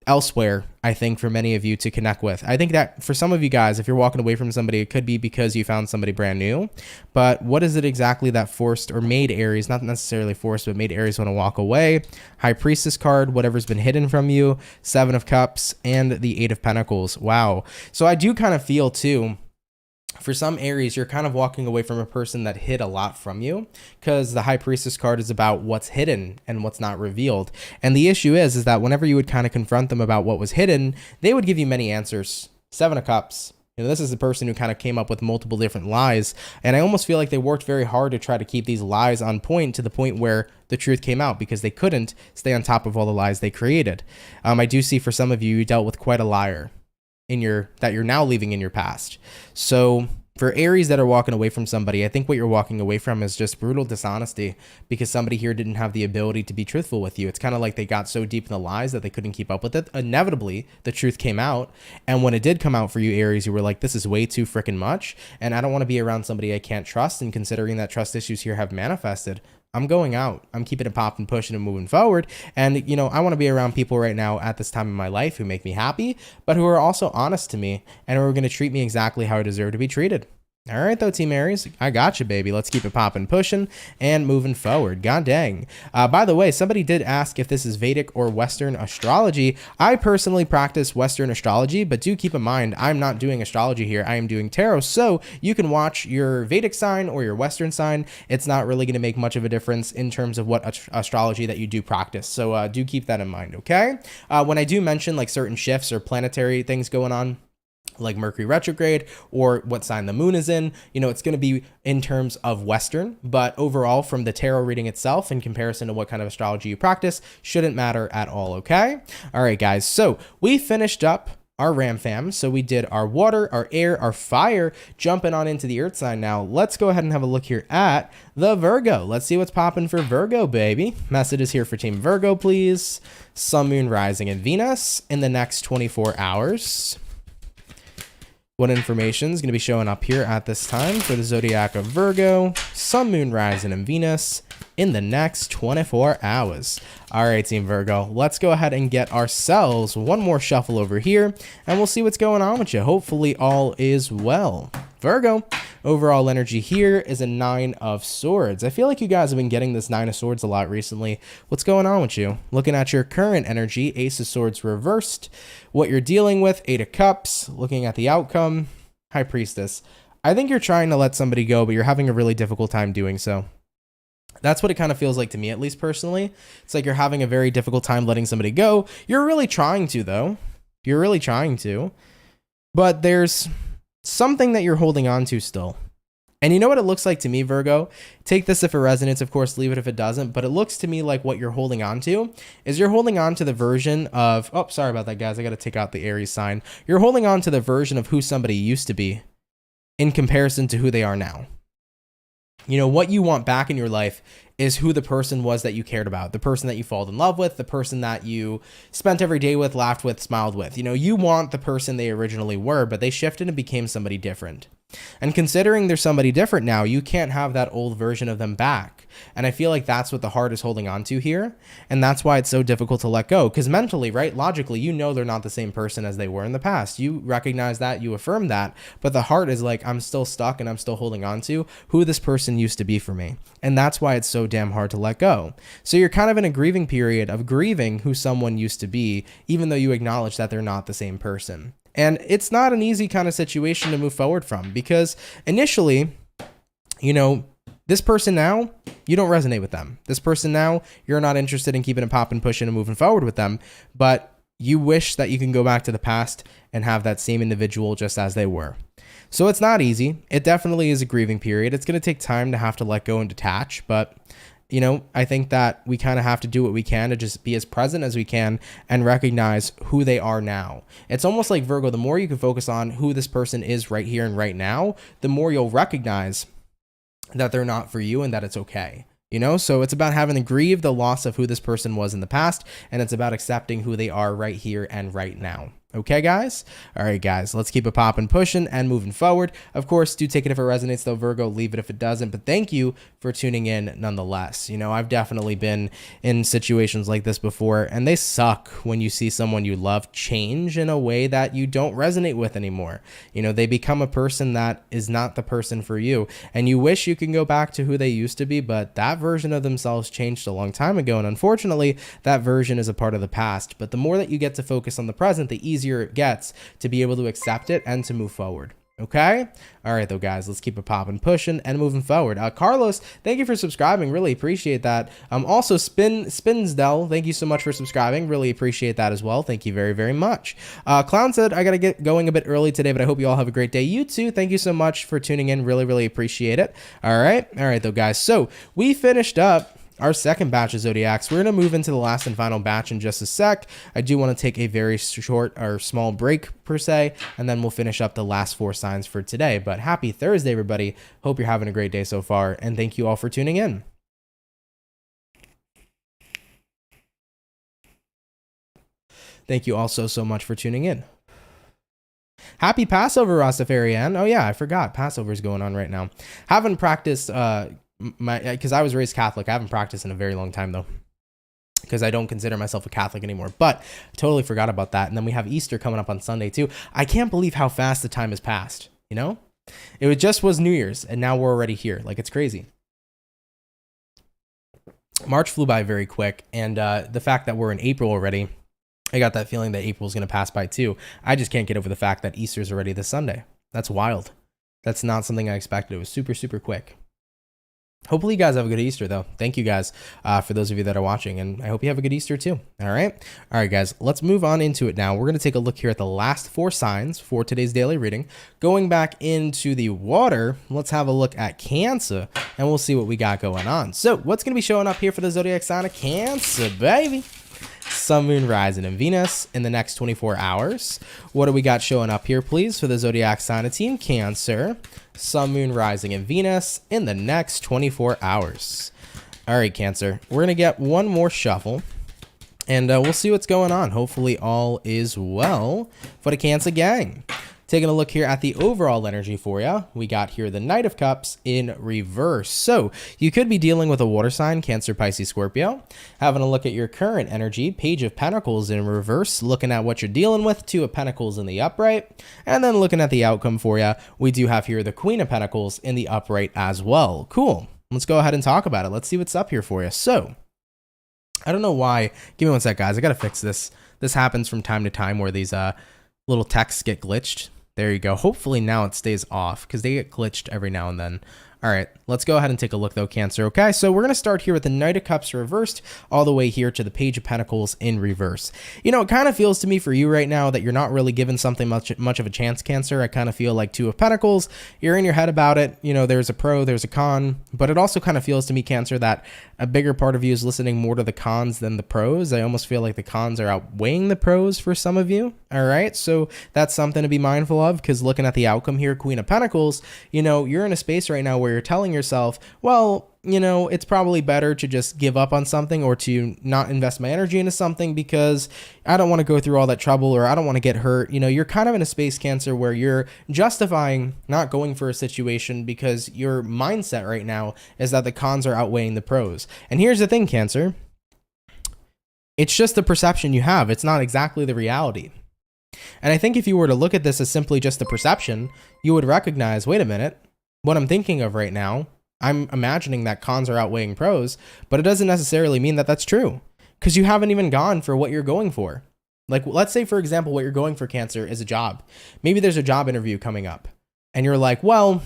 S1: elsewhere, I think, for many of you to connect with. I think that for some of you guys, if you're walking away from somebody, it could be because you found somebody brand new. But what is it exactly that forced or made Aries, not necessarily forced, but made Aries want to walk away? High Priestess card, whatever's been hidden from you, 7 of Cups, and the 8 of Pentacles. Wow. So I do kind of feel too, for some Aries, you're kind of walking away from a person that hid a lot from you, because the High Priestess card is about what's hidden and what's not revealed. And the issue is that whenever you would kind of confront them about what was hidden, they would give you many answers. 7 of Cups. You know, this is the person who kind of came up with multiple different lies. And I almost feel like they worked very hard to try to keep these lies on point to the point where the truth came out because they couldn't stay on top of all the lies they created. I do see for some of you, you dealt with quite a liar that you're now leaving in your past. So for Aries that are walking away from somebody, I think what you're walking away from is just brutal dishonesty because somebody here didn't have the ability to be truthful with you. It's kind of like they got so deep in the lies that they couldn't keep up with it. Inevitably, the truth came out. And when it did come out for you, Aries, you were like, this is way too freaking much. And I don't want to be around somebody I can't trust. And considering that trust issues here have manifested, I'm going out. I'm keeping it popping, pushing and moving forward. And, you know, I want to be around people right now at this time in my life who make me happy, but who are also honest to me and who are going to treat me exactly how I deserve to be treated. All right, though, Team Aries, I got you, baby. Let's keep it popping, pushing, and moving forward. God dang. By the way, somebody did ask if this is Vedic or Western astrology. I personally practice Western astrology, but do keep in mind, I'm not doing astrology here. I am doing tarot, so you can watch your Vedic sign or your Western sign. It's not really going to make much of a difference in terms of what astrology that you do practice. So do keep that in mind, okay? When I do mention like certain shifts or planetary things going on, like Mercury retrograde or what sign the moon is in, you know, it's going to be in terms of Western, but overall from the tarot reading itself in comparison to what kind of astrology you practice shouldn't matter at all. Okay. All right, guys. So we finished up our Ram fam. So we did our water, our air, our fire, jumping on into the earth sign. Now let's go ahead and have a look here at the Virgo. Let's see what's popping for Virgo, baby. Messages here for Team Virgo, please. Sun, Moon, Rising, and Venus in the next 24 hours. What information is going to be showing up here at this time for the zodiac of Virgo, Sun, Moon, Rising, and Venus in the next 24 hours. All right, Team Virgo, let's go ahead and get ourselves one more shuffle over here, and we'll see what's going on with you. Hopefully all is well. Virgo, overall energy here is a 9 of Swords. I feel like you guys have been getting this 9 of Swords a lot recently. What's going on with you? Looking at your current energy, Ace of Swords reversed. What you're dealing with, 8 of Cups. Looking at the outcome, High Priestess. I think you're trying to let somebody go, but you're having a really difficult time doing so. That's what it kind of feels like to me, at least personally. It's like you're having a very difficult time letting somebody go. You're really trying to, though. You're really trying to. But there's something that you're holding on to still. And you know what it looks like to me, Virgo? Take this if it resonates, of course, leave it if it doesn't. But it looks to me like what you're holding on to is you're holding on to the version of, oh, sorry about that, guys. I got to take out the Aries sign. You're holding on to the version of who somebody used to be in comparison to who they are now. You know, what you want back in your life is who the person was that you cared about, the person that you fall in love with, the person that you spent every day with, laughed with, smiled with. You know, you want the person they originally were, but they shifted and became somebody different. And considering they're somebody different now, you can't have that old version of them back. And I feel like that's what the heart is holding on to here. And that's why it's so difficult to let go. Because mentally, right, logically, you know they're not the same person as they were in the past. You recognize that, you affirm that. But the heart is like, I'm still stuck and I'm still holding on to who this person used to be for me. And that's why it's so damn hard to let go. So you're kind of in a grieving period of grieving who someone used to be, even though you acknowledge that they're not the same person. And it's not an easy kind of situation to move forward from, because initially, you know, this person now, you don't resonate with them. This person now, you're not interested in keeping it popping, pushing, and moving forward with them, but you wish that you can go back to the past and have that same individual just as they were. So it's not easy. It definitely is a grieving period. It's going to take time to have to let go and detach, but you know, I think that we kind of have to do what we can to just be as present as we can and recognize who they are now. It's almost like, Virgo, the more you can focus on who this person is right here and right now, the more you'll recognize that they're not for you and that it's okay. You know, so it's about having to grieve the loss of who this person was in the past, and it's about accepting who they are right here and right now. Okay, guys? All right, guys, let's keep it popping, pushing, and moving forward. Of course, do take it if it resonates, though, Virgo. Leave it if it doesn't. But thank you for tuning in nonetheless. You know, I've definitely been in situations like this before, and they suck when you see someone you love change in a way that you don't resonate with anymore. You know, they become a person that is not the person for you, and you wish you can go back to who they used to be, but that version of themselves changed a long time ago, and unfortunately, that version is a part of the past. But the more that you get to focus on the present, the easier it gets to be able to accept it and to move forward. Okay. All right, though, guys, let's keep it popping, pushing, and moving forward. Carlos, thank you for subscribing. Really appreciate that. Also, Spinsdell, thank you so much for subscribing. Really appreciate that as well. Thank you very, very much. Clown said, I got to get going a bit early today, but I hope you all have a great day. You too. Thank you so much for tuning in. Really, really appreciate it. All right. All right, though, guys. So we finished up our second batch of zodiacs. We're going to move into the last and final batch in just a sec. I do want to take a very short or small break per se, and then we'll finish up the last 4 signs for today. But happy Thursday, everybody. Hope you're having a great day so far, and thank you all for tuning in. Thank you all so much for tuning in. Happy Passover, Rastafarian. Oh yeah, I forgot. Passover's going on right now. Haven't practiced because I was raised Catholic. I haven't practiced in a very long time though, because I don't consider myself a Catholic anymore, but I totally forgot about that. And then we have Easter coming up on Sunday too. I can't believe how fast the time has passed. You know, it just was New Year's and now we're already here. Like, it's crazy. March flew by very quick, and the fact that we're in April already, I got that feeling that April's going to pass by too. I just can't get over the fact that Easter's already this Sunday. That's wild. That's not something I expected. It was super quick. Hopefully you guys have a good Easter, though. Thank you guys for those of you that are watching, and I hope you have a good Easter too. All right, guys, let's move on into it now. We're going to take a look here at the last 4 signs for today's daily reading. Going back into the water, let's have a look at Cancer, and we'll see what we got going on. So what's going to be showing up here for the zodiac sign of Cancer, baby? Sun, Moon, Rising, and Venus in the next 24 hours. What do we got showing up here, please, for the zodiac sign of Team Cancer? Sun, Moon, Rising, and Venus in the next 24 hours. All right, Cancer, we're going to get one more shuffle, and we'll see what's going on. Hopefully all is well for the Cancer gang. Taking a look here at the overall energy for you, we got here the Knight of Cups in reverse. So you could be dealing with a water sign, Cancer, Pisces, Scorpio. Having a look at your current energy, Page of Pentacles in reverse, looking at what you're dealing with, 2 of Pentacles in the upright. And then looking at the outcome for you, we do have here the Queen of Pentacles in the upright as well. Cool. Let's go ahead and talk about it. Let's see what's up here for you. So I don't know why. Give me one sec, guys. I got to fix this. This happens from time to time where these little texts get glitched. There you go. Hopefully now it stays off because they get glitched every now and then. All right, let's go ahead and take a look though, Cancer. Okay, so we're going to start here with the Knight of Cups reversed all the way here to the Page of Pentacles in reverse. You know, it kind of feels to me for you right now that you're not really given something much of a chance, Cancer. I kind of feel like Two of Pentacles, you're in your head about it. You know, there's a pro, there's a con, but it also kind of feels to me, Cancer, that a bigger part of you is listening more to the cons than the pros. I almost feel like the cons are outweighing the pros for some of you. All right, so that's something to be mindful of, because looking at the outcome here, Queen of Pentacles, you know, you're in a space right now where you're telling yourself, well, you know, it's probably better to just give up on something or to not invest my energy into something because I don't want to go through all that trouble or I don't want to get hurt. You know, you're kind of in a space, Cancer, where you're justifying not going for a situation because your mindset right now is that the cons are outweighing the pros. And here's the thing, Cancer. It's just the perception you have. It's not exactly the reality. And I think if you were to look at this as simply just a perception, you would recognize, wait a minute, what I'm thinking of right now, I'm imagining that cons are outweighing pros, but it doesn't necessarily mean that that's true because you haven't even gone for what you're going for. Like, let's say, for example, what you're going for, Cancer, is a job. Maybe there's a job interview coming up and you're like, well,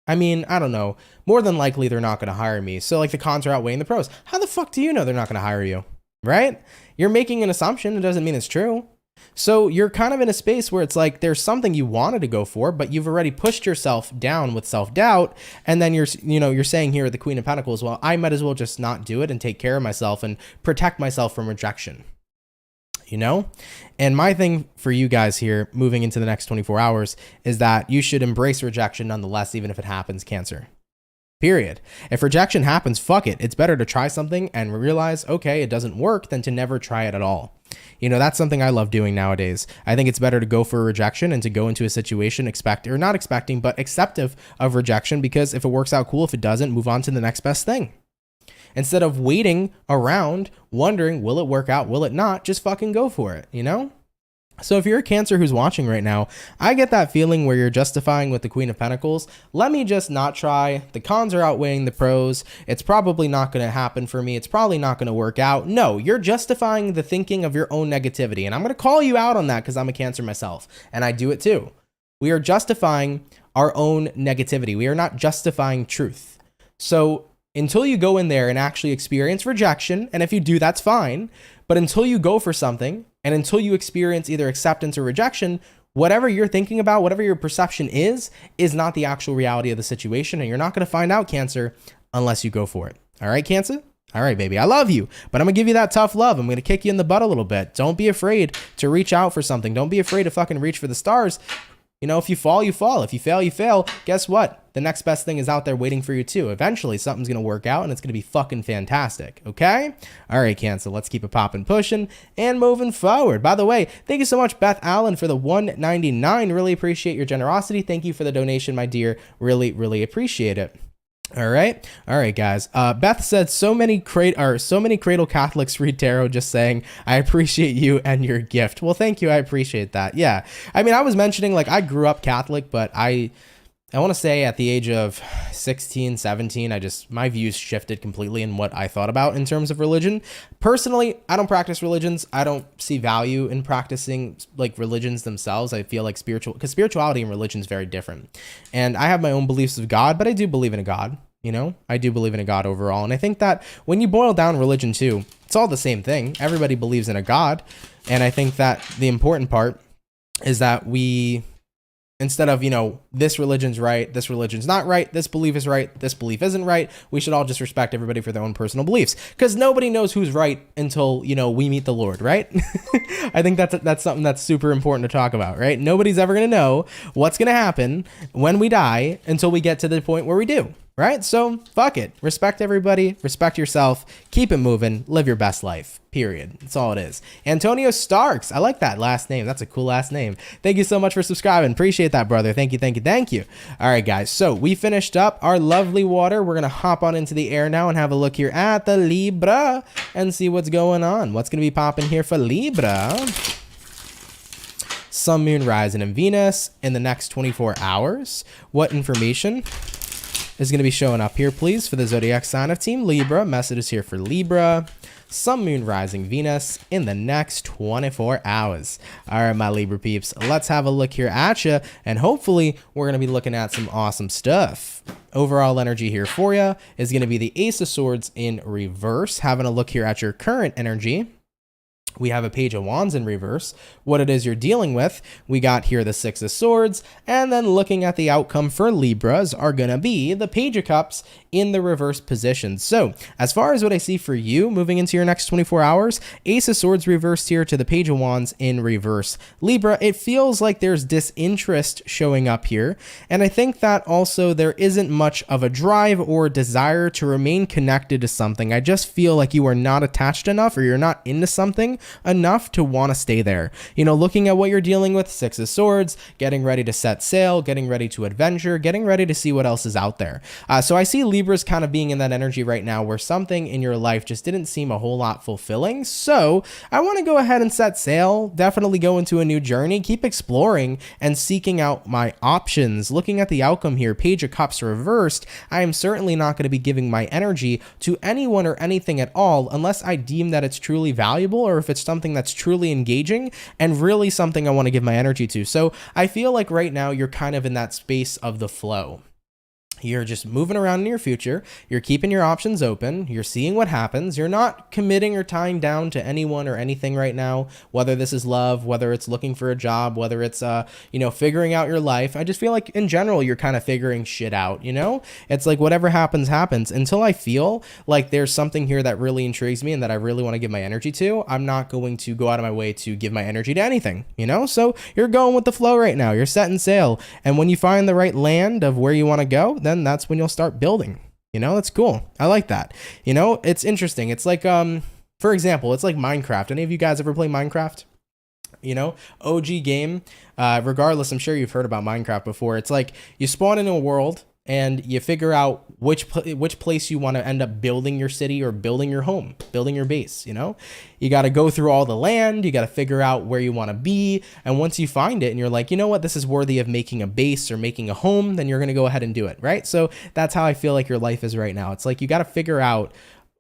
S1: I mean, I don't know. More than likely, they're not going to hire me. So like the cons are outweighing the pros. How the fuck do you know they're not going to hire you? Right? You're making an assumption. It doesn't mean it's true. So you're kind of in a space where it's like there's something you wanted to go for, but you've already pushed yourself down with self-doubt. And then you're saying here at the Queen of Pentacles, well, I might as well just not do it and take care of myself and protect myself from rejection. You know? And my thing for you guys here moving into the next 24 hours is that you should embrace rejection nonetheless, even if it happens, Cancer. Period. If rejection happens, fuck it. It's better to try something and realize, okay, it doesn't work than to never try it at all. You know, that's something I love doing nowadays. I think it's better to go for rejection and to go into a situation not expecting, but acceptive of rejection, because if it works out, cool. If it doesn't, move on to the next best thing. Instead of waiting around, wondering, will it work out? Will it not? Just fucking go for it, you know? So if you're a Cancer who's watching right now, I get that feeling where you're justifying with the Queen of Pentacles. Let me just not try. The cons are outweighing the pros. It's probably not going to happen for me. It's probably not going to work out. No, you're justifying the thinking of your own negativity. And I'm going to call you out on that because I'm a Cancer myself. And I do it too. We are justifying our own negativity. We are not justifying truth. So until you go in there and actually experience rejection, and if you do, that's fine. But until you go for something, and until you experience either acceptance or rejection, whatever you're thinking about, whatever your perception is not the actual reality of the situation. And you're not going to find out, Cancer, unless you go for it. All right, Cancer? All right, baby, I love you, but I'm going to give you that tough love. I'm going to kick you in the butt a little bit. Don't be afraid to reach out for something. Don't be afraid to fucking reach for the stars. You know, if you fall, you fall. If you fail, you fail. Guess what? The next best thing is out there waiting for you too. Eventually, something's going to work out and it's going to be fucking fantastic. Okay? All right, Cancer, let's keep it popping, pushing, and moving forward. By the way, thank you so much, Beth Allen, for the $1.99. Really appreciate your generosity. Thank you for the donation, my dear. Really, really appreciate it. All right, guys. Beth said so many cradle Catholics read tarot. Just saying, I appreciate you and your gift. Well, thank you. I appreciate that. Yeah, I mean, I was mentioning like I grew up Catholic, but I want to say at the age of 16, 17, my views shifted completely in what I thought about in terms of religion. Personally, I don't practice religions. I don't see value in practicing like religions themselves. I feel like spirituality and religion is very different. And I have my own beliefs of God, but I do believe in a God. You know, I do believe in a God overall. And I think that when you boil down religion too, it's all the same thing. Everybody believes in a God. And I think that the important part is that we, instead of, you know, this religion's right, this religion's not right, this belief is right, this belief isn't right, we should all just respect everybody for their own personal beliefs. Because nobody knows who's right until, you know, we meet the Lord, right? I think that's something that's super important to talk about, right? Nobody's ever going to know what's going to happen when we die until we get to the point where we do. Right? So fuck it. Respect everybody. Respect yourself. Keep it moving. Live your best life. Period. That's all it is. Antonio Starks. I like that last name. That's a cool last name. Thank you so much for subscribing. Appreciate that, brother. Thank you. Thank you. Thank you. All right, guys. So we finished up our lovely water. We're going to hop on into the air now and have a look here at the Libra and see what's going on. What's going to be popping here for Libra? Sun, Moon, Rising, and Venus in the next 24 hours. What information is going to be showing up here, please, for the zodiac sign of Team Libra? Messages here for Libra. Sun, Moon, Rising, Venus in the next 24 hours. All right, my Libra peeps, let's have a look here at you, and hopefully we're going to be looking at some awesome stuff. Overall energy here for you is going to be the Ace of Swords in reverse. Having a look here at your current energy, we have a Page of Wands in reverse. What it is you're dealing with, we got here the Six of Swords, and then looking at the outcome for Libras are gonna be the Page of Cups in the reverse position. So as far as what I see for you moving into your next 24 hours, Ace of Swords reversed here to the Page of Wands in reverse. Libra, it feels like there's disinterest showing up here, and I think that also there isn't much of a drive or desire to remain connected to something. I just feel like you are not attached enough, or you're not into something enough to want to stay there. You know, looking at what you're dealing with, Six of Swords, getting ready to set sail, getting ready to adventure, getting ready to see what else is out there. So I see Libras kind of being in that energy right now where something in your life just didn't seem a whole lot fulfilling. So I want to go ahead and set sail, definitely go into a new journey, keep exploring and seeking out my options. Looking at the outcome here, Page of Cups reversed, I am certainly not going to be giving my energy to anyone or anything at all unless I deem that it's truly valuable, or if it's something that's truly engaging and really something I want to give my energy to. So I feel like right now you're kind of in that space of the flow. You're just moving around in your future. You're keeping your options open. You're seeing what happens. You're not committing or tying down to anyone or anything right now, whether this is love, whether it's looking for a job, whether it's, figuring out your life. I just feel like in general, you're kind of figuring shit out, you know? It's like whatever happens, happens. Until I feel like there's something here that really intrigues me and that I really want to give my energy to, I'm not going to go out of my way to give my energy to anything, you know? So you're going with the flow right now. You're setting sail. And when you find the right land of where you want to go, then that's when you'll start building. You know, it's cool. I like that. You know, it's interesting. It's like, for example, it's like Minecraft. Any of you guys ever play Minecraft? You know, OG game. Regardless, I'm sure you've heard about Minecraft before. It's like you spawn into a world and you figure out which place you want to end up building your city or building your home, building your base, you know? You got to go through all the land, you got to figure out where you want to be, and once you find it and you're like, you know what, this is worthy of making a base or making a home, then you're going to go ahead and do it, right? So that's how I feel like your life is right now. It's like you got to figure out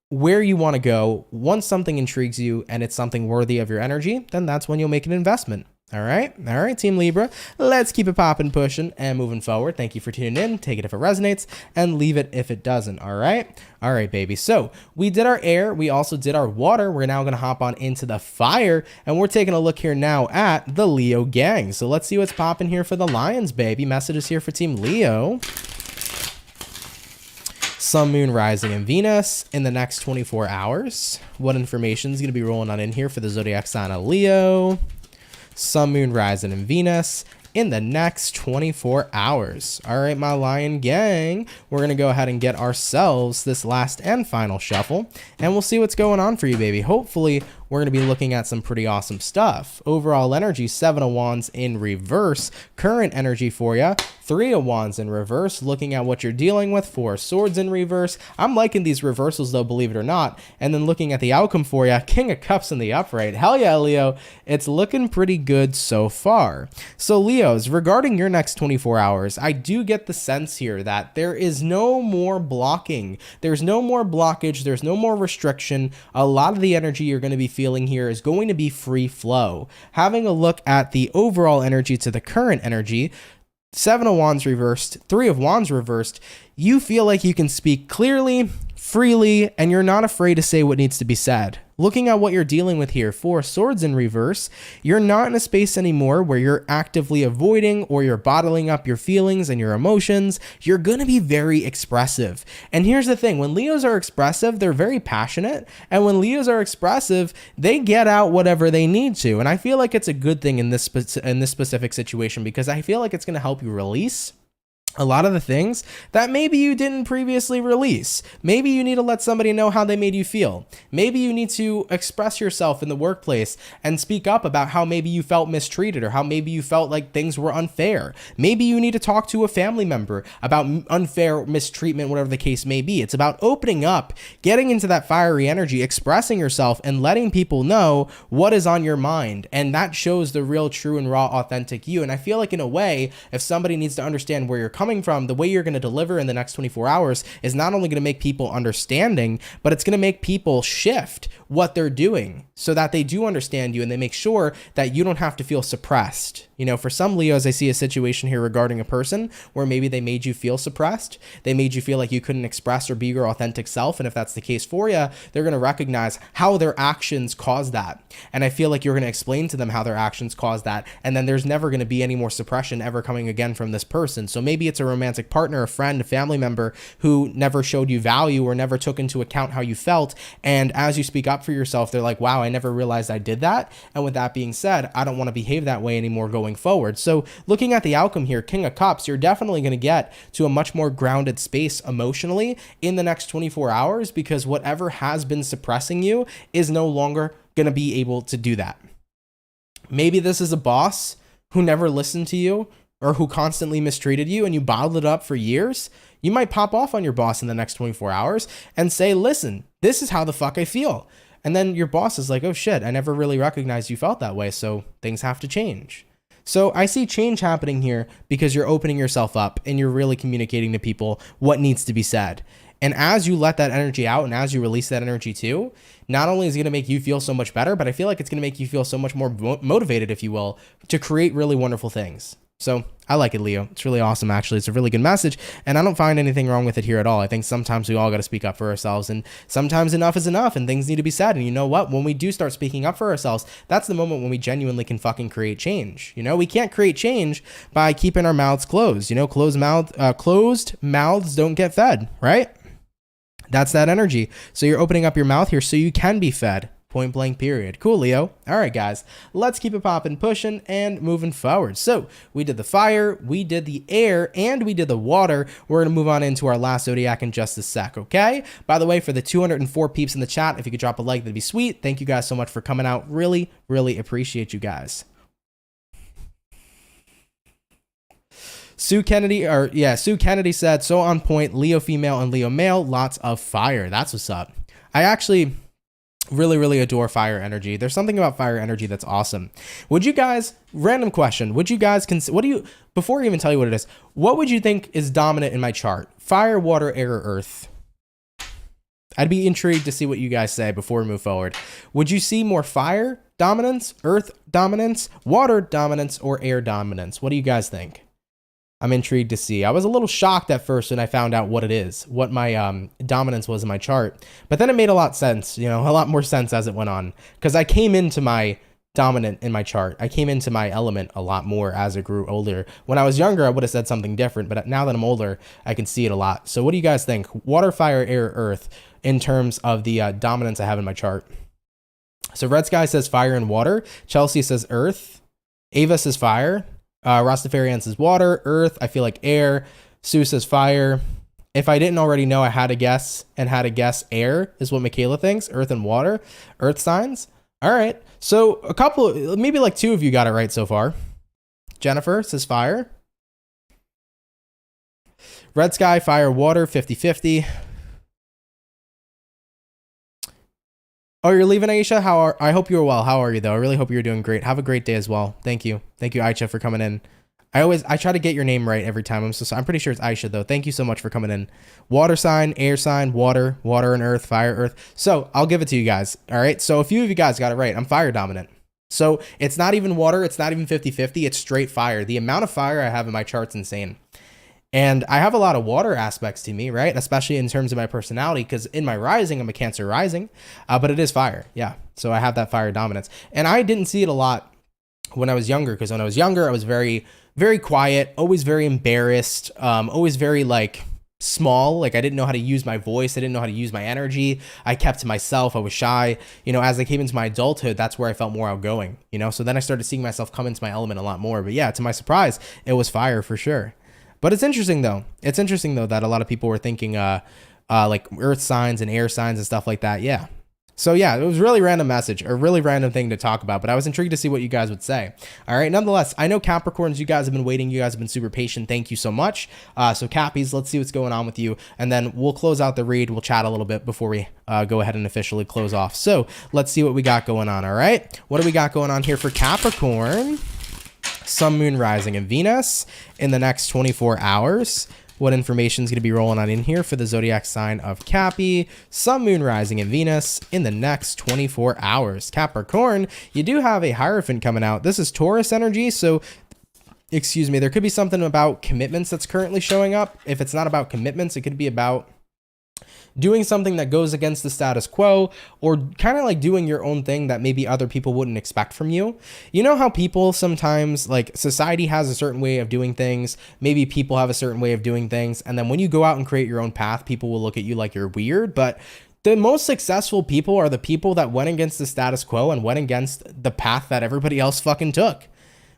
S1: where you want to go. Once something intrigues you and it's something worthy of your energy, then that's when you'll make an investment. All right, Team Libra, let's keep it popping, pushing, and moving forward. Thank you for tuning in. Take it if it resonates, and leave it if it doesn't, all right? All right, baby. So we did our air. We also did our water. We're now going to hop on into the fire, and we're taking a look here now at the Leo gang. So let's see what's popping here for the Lions, baby. Messages here for Team Leo. Sun, Moon, Rising, and Venus in the next 24 hours. What information is going to be rolling on in here for the zodiac sign of Leo? Sun, Moon, Rising, and Venus in the next 24 hours. All right, my Lion gang, we're going to go ahead and get ourselves this last and final shuffle, and we'll see what's going on for you, baby. Hopefully, we're going to be looking at some pretty awesome stuff. Overall energy, 7 of Wands in reverse. Current energy for you, 3 of Wands in reverse. Looking at what you're dealing with, 4 Swords in reverse. I'm liking these reversals though, believe it or not. And then looking at the outcome for you, King of Cups in the upright. Hell yeah, Leo. It's looking pretty good so far. So Leos, regarding your next 24 hours, I do get the sense here that there is no more blocking. There's no more blockage. There's no more restriction. A lot of the energy you're going to be feeling here is going to be free flow. Having a look at the overall energy to the current energy, 7 of Wands reversed, 3 of Wands reversed, you feel like you can speak clearly, freely, and you're not afraid to say what needs to be said. Looking at what you're dealing with here, 4 Swords in reverse, you're not in a space anymore where you're actively avoiding or you're bottling up your feelings and your emotions. You're going to be very expressive. And here's the thing, when Leos are expressive, they're very passionate. And when Leos are expressive, they get out whatever they need to. And I feel like it's a good thing in this specific situation, because I feel like it's going to help you release a lot of the things that maybe you didn't previously release. Maybe you need to let somebody know how they made you feel. Maybe you need to express yourself in the workplace and speak up about how maybe you felt mistreated or how maybe you felt like things were unfair. Maybe you need to talk to a family member about unfair mistreatment, whatever the case may be. It's about opening up, getting into that fiery energy, expressing yourself, and letting people know what is on your mind. And that shows the real, true, and raw, authentic you. And I feel like in a way, if somebody needs to understand where you're coming coming from, the way you're going to deliver in the next 24 hours is not only going to make people understanding, but it's going to make people shift what they're doing so that they do understand you, and they make sure that you don't have to feel suppressed. You know, for some Leos, I see a situation here regarding a person where maybe they made you feel suppressed. They made you feel like you couldn't express or be your authentic self. And if that's the case for you, they're going to recognize how their actions caused that. And I feel like you're going to explain to them how their actions caused that. And then there's never going to be any more suppression ever coming again from this person. So maybe it's a romantic partner, a friend, a family member who never showed you value or never took into account how you felt. And as you speak up for yourself, they're like, wow, I never realized I did that. And with that being said, I don't want to behave that way anymore going forward. So looking at the outcome here, King of Cups, you're definitely going to get to a much more grounded space emotionally in the next 24 hours, because whatever has been suppressing you is no longer going to be able to do that. Maybe this is a boss who never listened to you or who constantly mistreated you and you bottled it up for years. You might pop off on your boss in the next 24 hours and say, listen, this is how the fuck I feel. And then your boss is like, oh shit, I never really recognized you felt that way. So things have to change. So I see change happening here because you're opening yourself up and you're really communicating to people what needs to be said. And as you let that energy out and as you release that energy too, not only is it going to make you feel so much better, but I feel like it's going to make you feel so much more motivated, if you will, to create really wonderful things. So I like it, Leo. It's really awesome, actually. It's a really good message, and I don't find anything wrong with it here at all. I think sometimes we all got to speak up for ourselves, and sometimes enough is enough, and things need to be said. And you know what? When we do start speaking up for ourselves, that's the moment when we genuinely can fucking create change. You know, we can't create change by keeping our mouths closed. You know, closed mouths don't get fed, right? That's that energy. So you're opening up your mouth here so you can be fed. Point blank period. Cool, Leo. All right, guys, let's keep it popping, pushing, and moving forward. So we did the fire, we did the air, and we did the water. We're going to move on into our last zodiac in just a sec, okay? By the way, for the 204 peeps in the chat, if you could drop a like, that'd be sweet. Thank you guys so much for coming out. Really, really appreciate you guys. Sue Kennedy said, so on point, Leo female and Leo male, lots of fire. That's what's up. I actually really adore fire energy. There's something about fire energy that's awesome. Would you guys, random question, would you guys before I even tell you what it is, what would you think is dominant in my chart? Fire, water, air, or earth? I'd be intrigued to see what you guys say before we move forward. Would you see more fire dominance, earth dominance, water dominance, or air dominance? What do you guys think? I'm intrigued to see. I was a little shocked at first when I found out what it is, what my dominance was in my chart. But then it made a lot of sense, you know, a lot more sense as it went on. Because I came into my dominant in my chart. I came into my element a lot more as I grew older. When I was younger, I would have said something different. But now that I'm older, I can see it a lot. So what do you guys think? Water, fire, air, earth in terms of the dominance I have in my chart? So Red Sky says fire and water. Chelsea says earth. Ava says fire. Rastafarian says water, earth, I feel like air. Sue says fire. If I didn't already know, I had to guess air is what Michaela thinks. Earth and water, earth signs. All right. So a couple, maybe like two of you got it right so far. Jennifer says fire. Red Sky, fire, water, 50-50. Oh, you're leaving, Aisha? I hope you're well. How are you, though? I really hope you're doing great. Have a great day as well. Thank you. Thank you, Aisha, for coming in. I try to get your name right every time. I'm pretty sure it's Aisha, though. Thank you so much for coming in. Water sign, air sign, water and earth, fire, earth. So I'll give it to you guys. All right. So a few of you guys got it right. I'm fire dominant. So it's not even water. It's not even 50-50. It's straight fire. The amount of fire I have in my chart's insane. And I have a lot of water aspects to me, right? Especially in terms of my personality, because in my rising, I'm a Cancer rising, but it is fire. Yeah. So I have that fire dominance. And I didn't see it a lot when I was younger, because when I was younger, I was very, very quiet, always very embarrassed, always very like small. Like I didn't know how to use my voice. I didn't know how to use my energy. I kept to myself. I was shy. You know, as I came into my adulthood, that's where I felt more outgoing, you know? So then I started seeing myself come into my element a lot more. But yeah, to my surprise, it was fire for sure. But it's interesting though. It's interesting though that a lot of people were thinking like earth signs and air signs and stuff like that. Yeah. So yeah, it was a really random message, a really random thing to talk about, but I was intrigued to see what you guys would say. All right. Nonetheless, I know Capricorns, you guys have been waiting. You guys have been super patient. Thank you so much. So Cappies, let's see what's going on with you. And then we'll close out the read. We'll chat a little bit before we go ahead and officially close off. So let's see what we got going on. All right. What do we got going on here for Capricorn? Sun, Moon, Rising, and Venus in the next 24 hours. What information is going to be rolling on in here for the zodiac sign of Cappy, Sun, Moon, Rising, and Venus in the next 24 hours. Capricorn, you do have a Hierophant coming out. This is Taurus energy, so excuse me, there could be something about commitments that's currently showing up. If it's not about commitments, it could be about doing something that goes against the status quo, or kind of like doing your own thing that maybe other people wouldn't expect from you. You know how people sometimes, like, society has a certain way of doing things, maybe people have a certain way of doing things, and then when you go out and create your own path, people will look at you like you're weird. But the most successful people are the people that went against the status quo and went against the path that everybody else fucking took.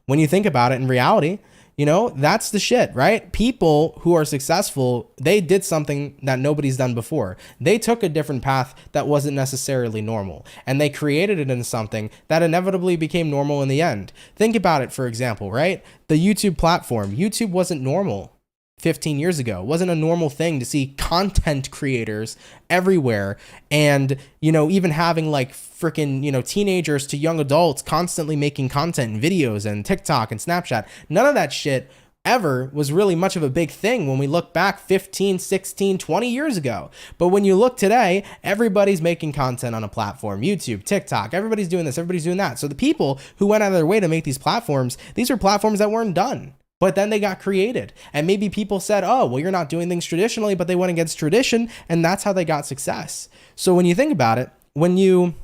S1: When you think about it, in reality, you know, that's the shit, right? People who are successful, they did something that nobody's done before. They took a different path that wasn't necessarily normal, and they created it into something that inevitably became normal in the end. Think about it, for example, right? The YouTube platform. YouTube wasn't normal 15 years ago. It wasn't a normal thing to see content creators everywhere, and, you know, even having like freaking, you know, teenagers to young adults constantly making content and videos and TikTok and Snapchat. None of that shit ever was really much of a big thing when we look back 15, 16, 20 years ago. But when you look today, everybody's making content on a platform. YouTube, TikTok, everybody's doing this, everybody's doing that. So the people who went out of their way to make these platforms, these are platforms that weren't done, but then they got created. And maybe people said, oh, well, you're not doing things traditionally, but they went against tradition, and that's how they got success. So when you think about it, when you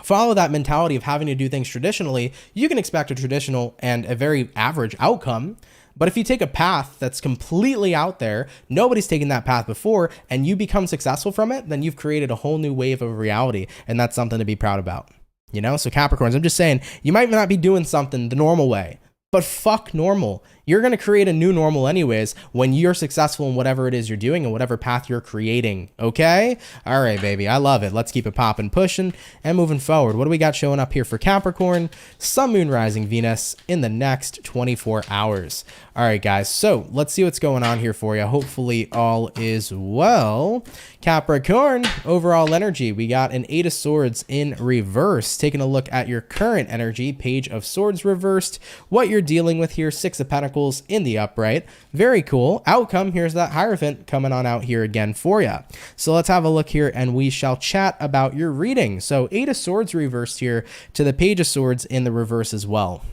S1: follow that mentality of having to do things traditionally, you can expect a traditional and a very average outcome. But if you take a path that's completely out there, nobody's taken that path before, and you become successful from it, then you've created a whole new wave of reality, and that's something to be proud about. You know, so Capricorns, I'm just saying, you might not be doing something the normal way, but fuck normal. You're going to create a new normal anyways when you're successful in whatever it is you're doing and whatever path you're creating. Okay? All right, baby. I love it. Let's keep it popping, pushing, and moving forward. What do we got showing up here for Capricorn? Sun, Moon, Rising, Venus in the next 24 hours. All right, guys. So let's see what's going on here for you. Hopefully all is well. Capricorn, overall energy. We got an 8 of Swords in reverse. Taking a look at your current energy, Page of Swords reversed. What you're dealing with here, 6 of Pentacles in the upright. Very cool. Outcome, here's that Hierophant coming on out here again for you. So let's have a look here, and we shall chat about your reading. So 8 of Swords reversed here to the Page of Swords in the reverse as well.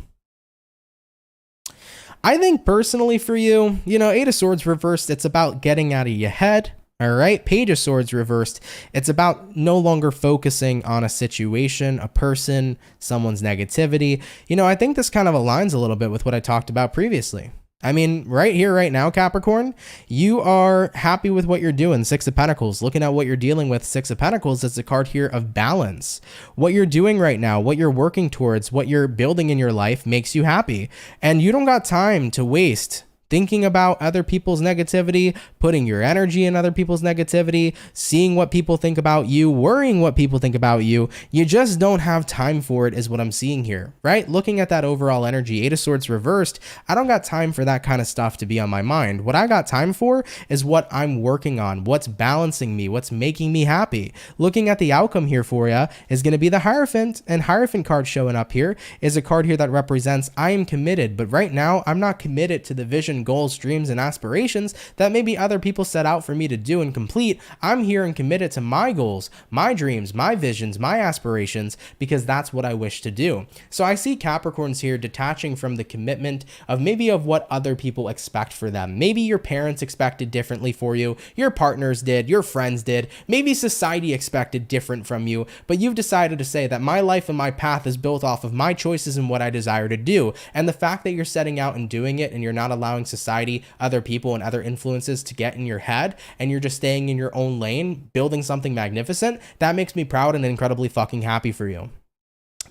S1: I think personally for you, you know, 8 of Swords reversed, it's about getting out of your head. All right, Page of Swords reversed, it's about no longer focusing on a situation, a person, someone's negativity. You know, I think this kind of aligns a little bit with what I talked about previously. I mean, right here, right now, Capricorn, you are happy with what you're doing. 6 of Pentacles, looking at what you're dealing with, 6 of Pentacles, it's a card here of balance. What you're doing right now, what you're working towards, what you're building in your life makes you happy. And you don't got time to waste thinking about other people's negativity, putting your energy in other people's negativity, seeing what people think about you, worrying what people think about you. You just don't have time for it is what I'm seeing here, right? Looking at that overall energy, 8 of Swords reversed, I don't got time for that kind of stuff to be on my mind. What I got time for is what I'm working on, what's balancing me, what's making me happy. Looking at the outcome here for you is going to be the Hierophant, and Hierophant card showing up here is a card here that represents I am committed, but right now I'm not committed to the vision, goals, dreams, and aspirations that maybe other people set out for me to do and complete. I'm here and committed to my goals, my dreams, my visions, my aspirations, because that's what I wish to do. So I see Capricorns here detaching from the commitment of maybe of what other people expect for them. Maybe your parents expected differently for you, your partners did, your friends did, maybe society expected different from you, but you've decided to say that my life and my path is built off of my choices and what I desire to do. And the fact that you're setting out and doing it and you're not allowing society, other people, and other influences to get in your head, and you're just staying in your own lane, building something magnificent, that makes me proud and incredibly fucking happy for you.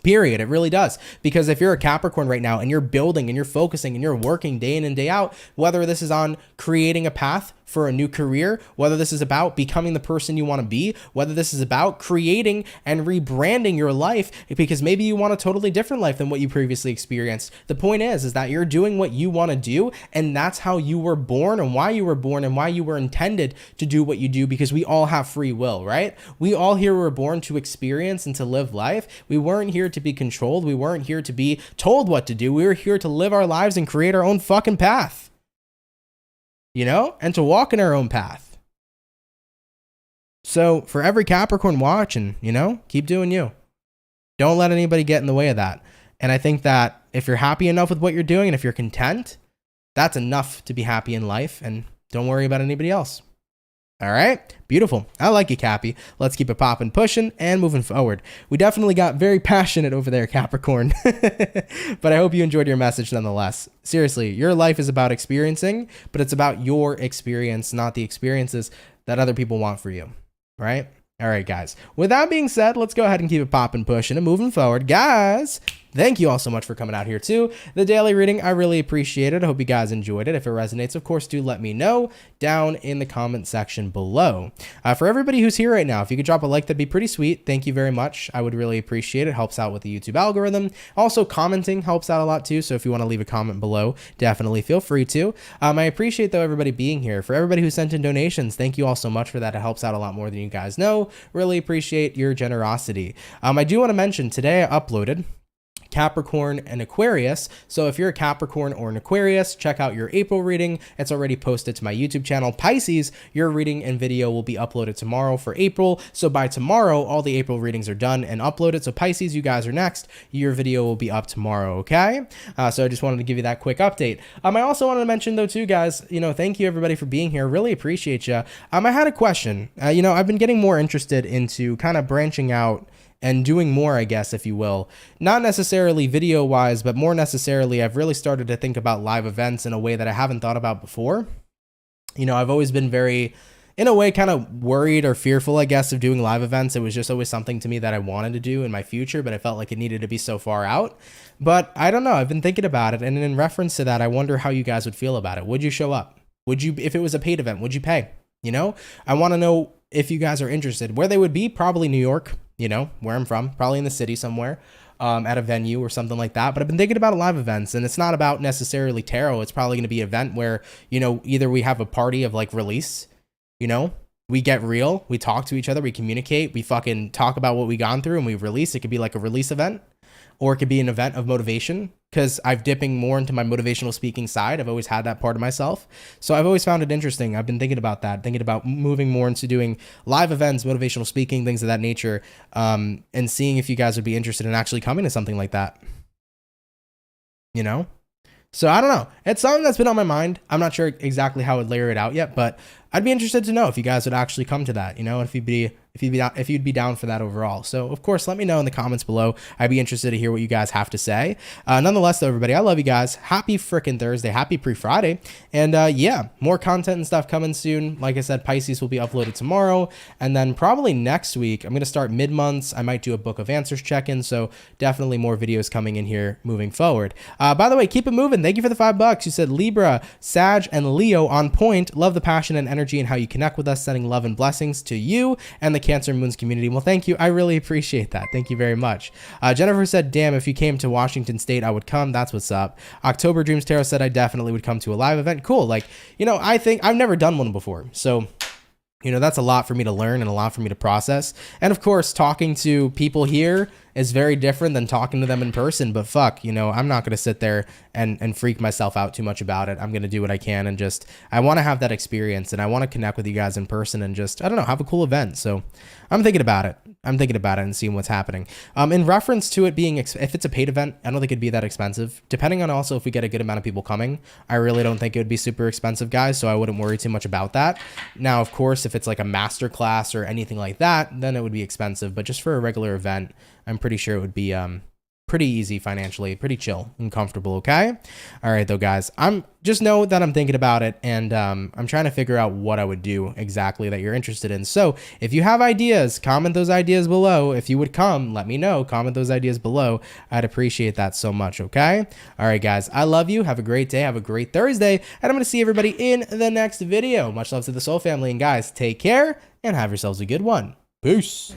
S1: Period. It really does. Because if you're a Capricorn right now and you're building and you're focusing and you're working day in and day out, whether this is on creating a path for a new career, whether this is about becoming the person you want to be, whether this is about creating and rebranding your life because maybe you want a totally different life than what you previously experienced. The point is that you're doing what you want to do, and that's how you were born and why you were born and why you were intended to do what you do, because we all have free will, right? We all here were born to experience and to live life. We weren't here to be controlled. We weren't here to be told what to do. We were here to live our lives and create our own fucking path, you know, and to walk in our own path. So for every Capricorn watching, you know, keep doing you. Don't let anybody get in the way of that. And I think that if you're happy enough with what you're doing and if you're content, that's enough to be happy in life, and don't worry about anybody else. All right, beautiful. I like you, Cappy. Let's keep it popping, pushing, and moving forward. We definitely got very passionate over there, Capricorn. But I hope you enjoyed your message nonetheless. Seriously, your life is about experiencing, but it's about your experience, not the experiences that other people want for you, right? All right, guys. With that being said, let's go ahead and keep it popping, pushing, and moving forward. Guys, thank you all so much for coming out here too. The daily reading, I really appreciate it. I hope you guys enjoyed it. If it resonates, of course, do let me know down in the comment section below. For everybody who's here right now, if you could drop a like, that'd be pretty sweet. Thank you very much. I would really appreciate it. Helps out with the YouTube algorithm. Also, commenting helps out a lot too. So if you want to leave a comment below, definitely feel free to. I appreciate, though, everybody being here. For everybody who sent in donations, thank you all so much for that. It helps out a lot more than you guys know. Really appreciate your generosity. I do want to mention today I uploaded Capricorn and Aquarius. So if you're a Capricorn or an Aquarius, check out your April reading. It's already posted to my YouTube channel. Pisces, your reading and video will be uploaded tomorrow for April. So by tomorrow, all the April readings are done and uploaded. So Pisces, you guys are next. Your video will be up tomorrow, okay? So I just wanted to give you that quick update. I also wanted to mention though too, guys, you know, thank you everybody for being here. Really appreciate you. I had a question. You know, I've been getting more interested into kind of branching out and doing more, I guess, if you will. Not necessarily video-wise, but more necessarily, I've really started to think about live events in a way that I haven't thought about before. You know, I've always been very, in a way, kind of worried or fearful, I guess, of doing live events. It was just always something to me that I wanted to do in my future, but I felt like it needed to be so far out. But I don't know, I've been thinking about it, and in reference to that, I wonder how you guys would feel about it. Would you show up? Would you, if it was a paid event, would you pay? You know, I want to know if you guys are interested. Where they would be, probably New York, you know, where I'm from, probably in the city somewhere, at a venue or something like that. But I've been thinking about live events, and it's not about necessarily tarot. It's probably going to be an event where, you know, either we have a party of like release, you know, we get real, we talk to each other, we communicate, we fucking talk about what we gone through and we release. It could be like a release event, or it could be an event of motivation, because I've dipping more into my motivational speaking side. I've always had that part of myself. So I've always found it interesting. I've been thinking about that, thinking about moving more into doing live events, motivational speaking, things of that nature, and seeing if you guys would be interested in actually coming to something like that, you know? So I don't know. It's something that's been on my mind. I'm not sure exactly how I would layer it out yet, but I'd be interested to know if you guys would actually come to that, you know, if you'd be down for that overall. So of course, let me know in the comments below. I'd be interested to hear what you guys have to say. Nonetheless, though, everybody, I love you guys. Happy freaking Thursday. Happy pre-Friday. And yeah, more content and stuff coming soon. Like I said, Pisces will be uploaded tomorrow. And then probably next week, I'm going to start mid-months. I might do a book of answers check-in. So definitely more videos coming in here moving forward. By the way, keep it moving. Thank you for the $5. You said Libra, Sag, and Leo on point. Love the passion and energy and how you connect with us, sending love and blessings to you and the Cancer Moons community. Well, thank you. I really appreciate that. Thank you very much. Jennifer said, damn, if you came to Washington State, I would come. That's what's up. October Dreams Tarot said, I definitely would come to a live event. Cool. Like, you know, I think I've never done one before. So, you know, that's a lot for me to learn and a lot for me to process. And of course, talking to people here is very different than talking to them in person, but fuck, you know, I'm not going to sit there and freak myself out too much about it. I'm going to do what I can, and just, I want to have that experience, and I want to connect with you guys in person and just, I don't know, have a cool event. So I'm thinking about it. I'm thinking about it and seeing what's happening. In reference to it being, if it's a paid event, I don't think it'd be that expensive. Depending on also if we get a good amount of people coming, I really don't think it would be super expensive, guys. So I wouldn't worry too much about that. Now, of course, if it's like a master class or anything like that, then it would be expensive. But just for a regular event, I'm pretty sure it would be pretty easy financially, pretty chill and comfortable. Okay. All right, though, guys, just know that I'm thinking about it, and I'm trying to figure out what I would do exactly that you're interested in. So if you have ideas, comment those ideas below. If you would come, let me know. Comment those ideas below. I'd appreciate that so much. Okay. All right, guys, I love you. Have a great day. Have a great Thursday. And I'm going to see everybody in the next video. Much love to the Soul family. And guys, take care and have yourselves a good one. Peace.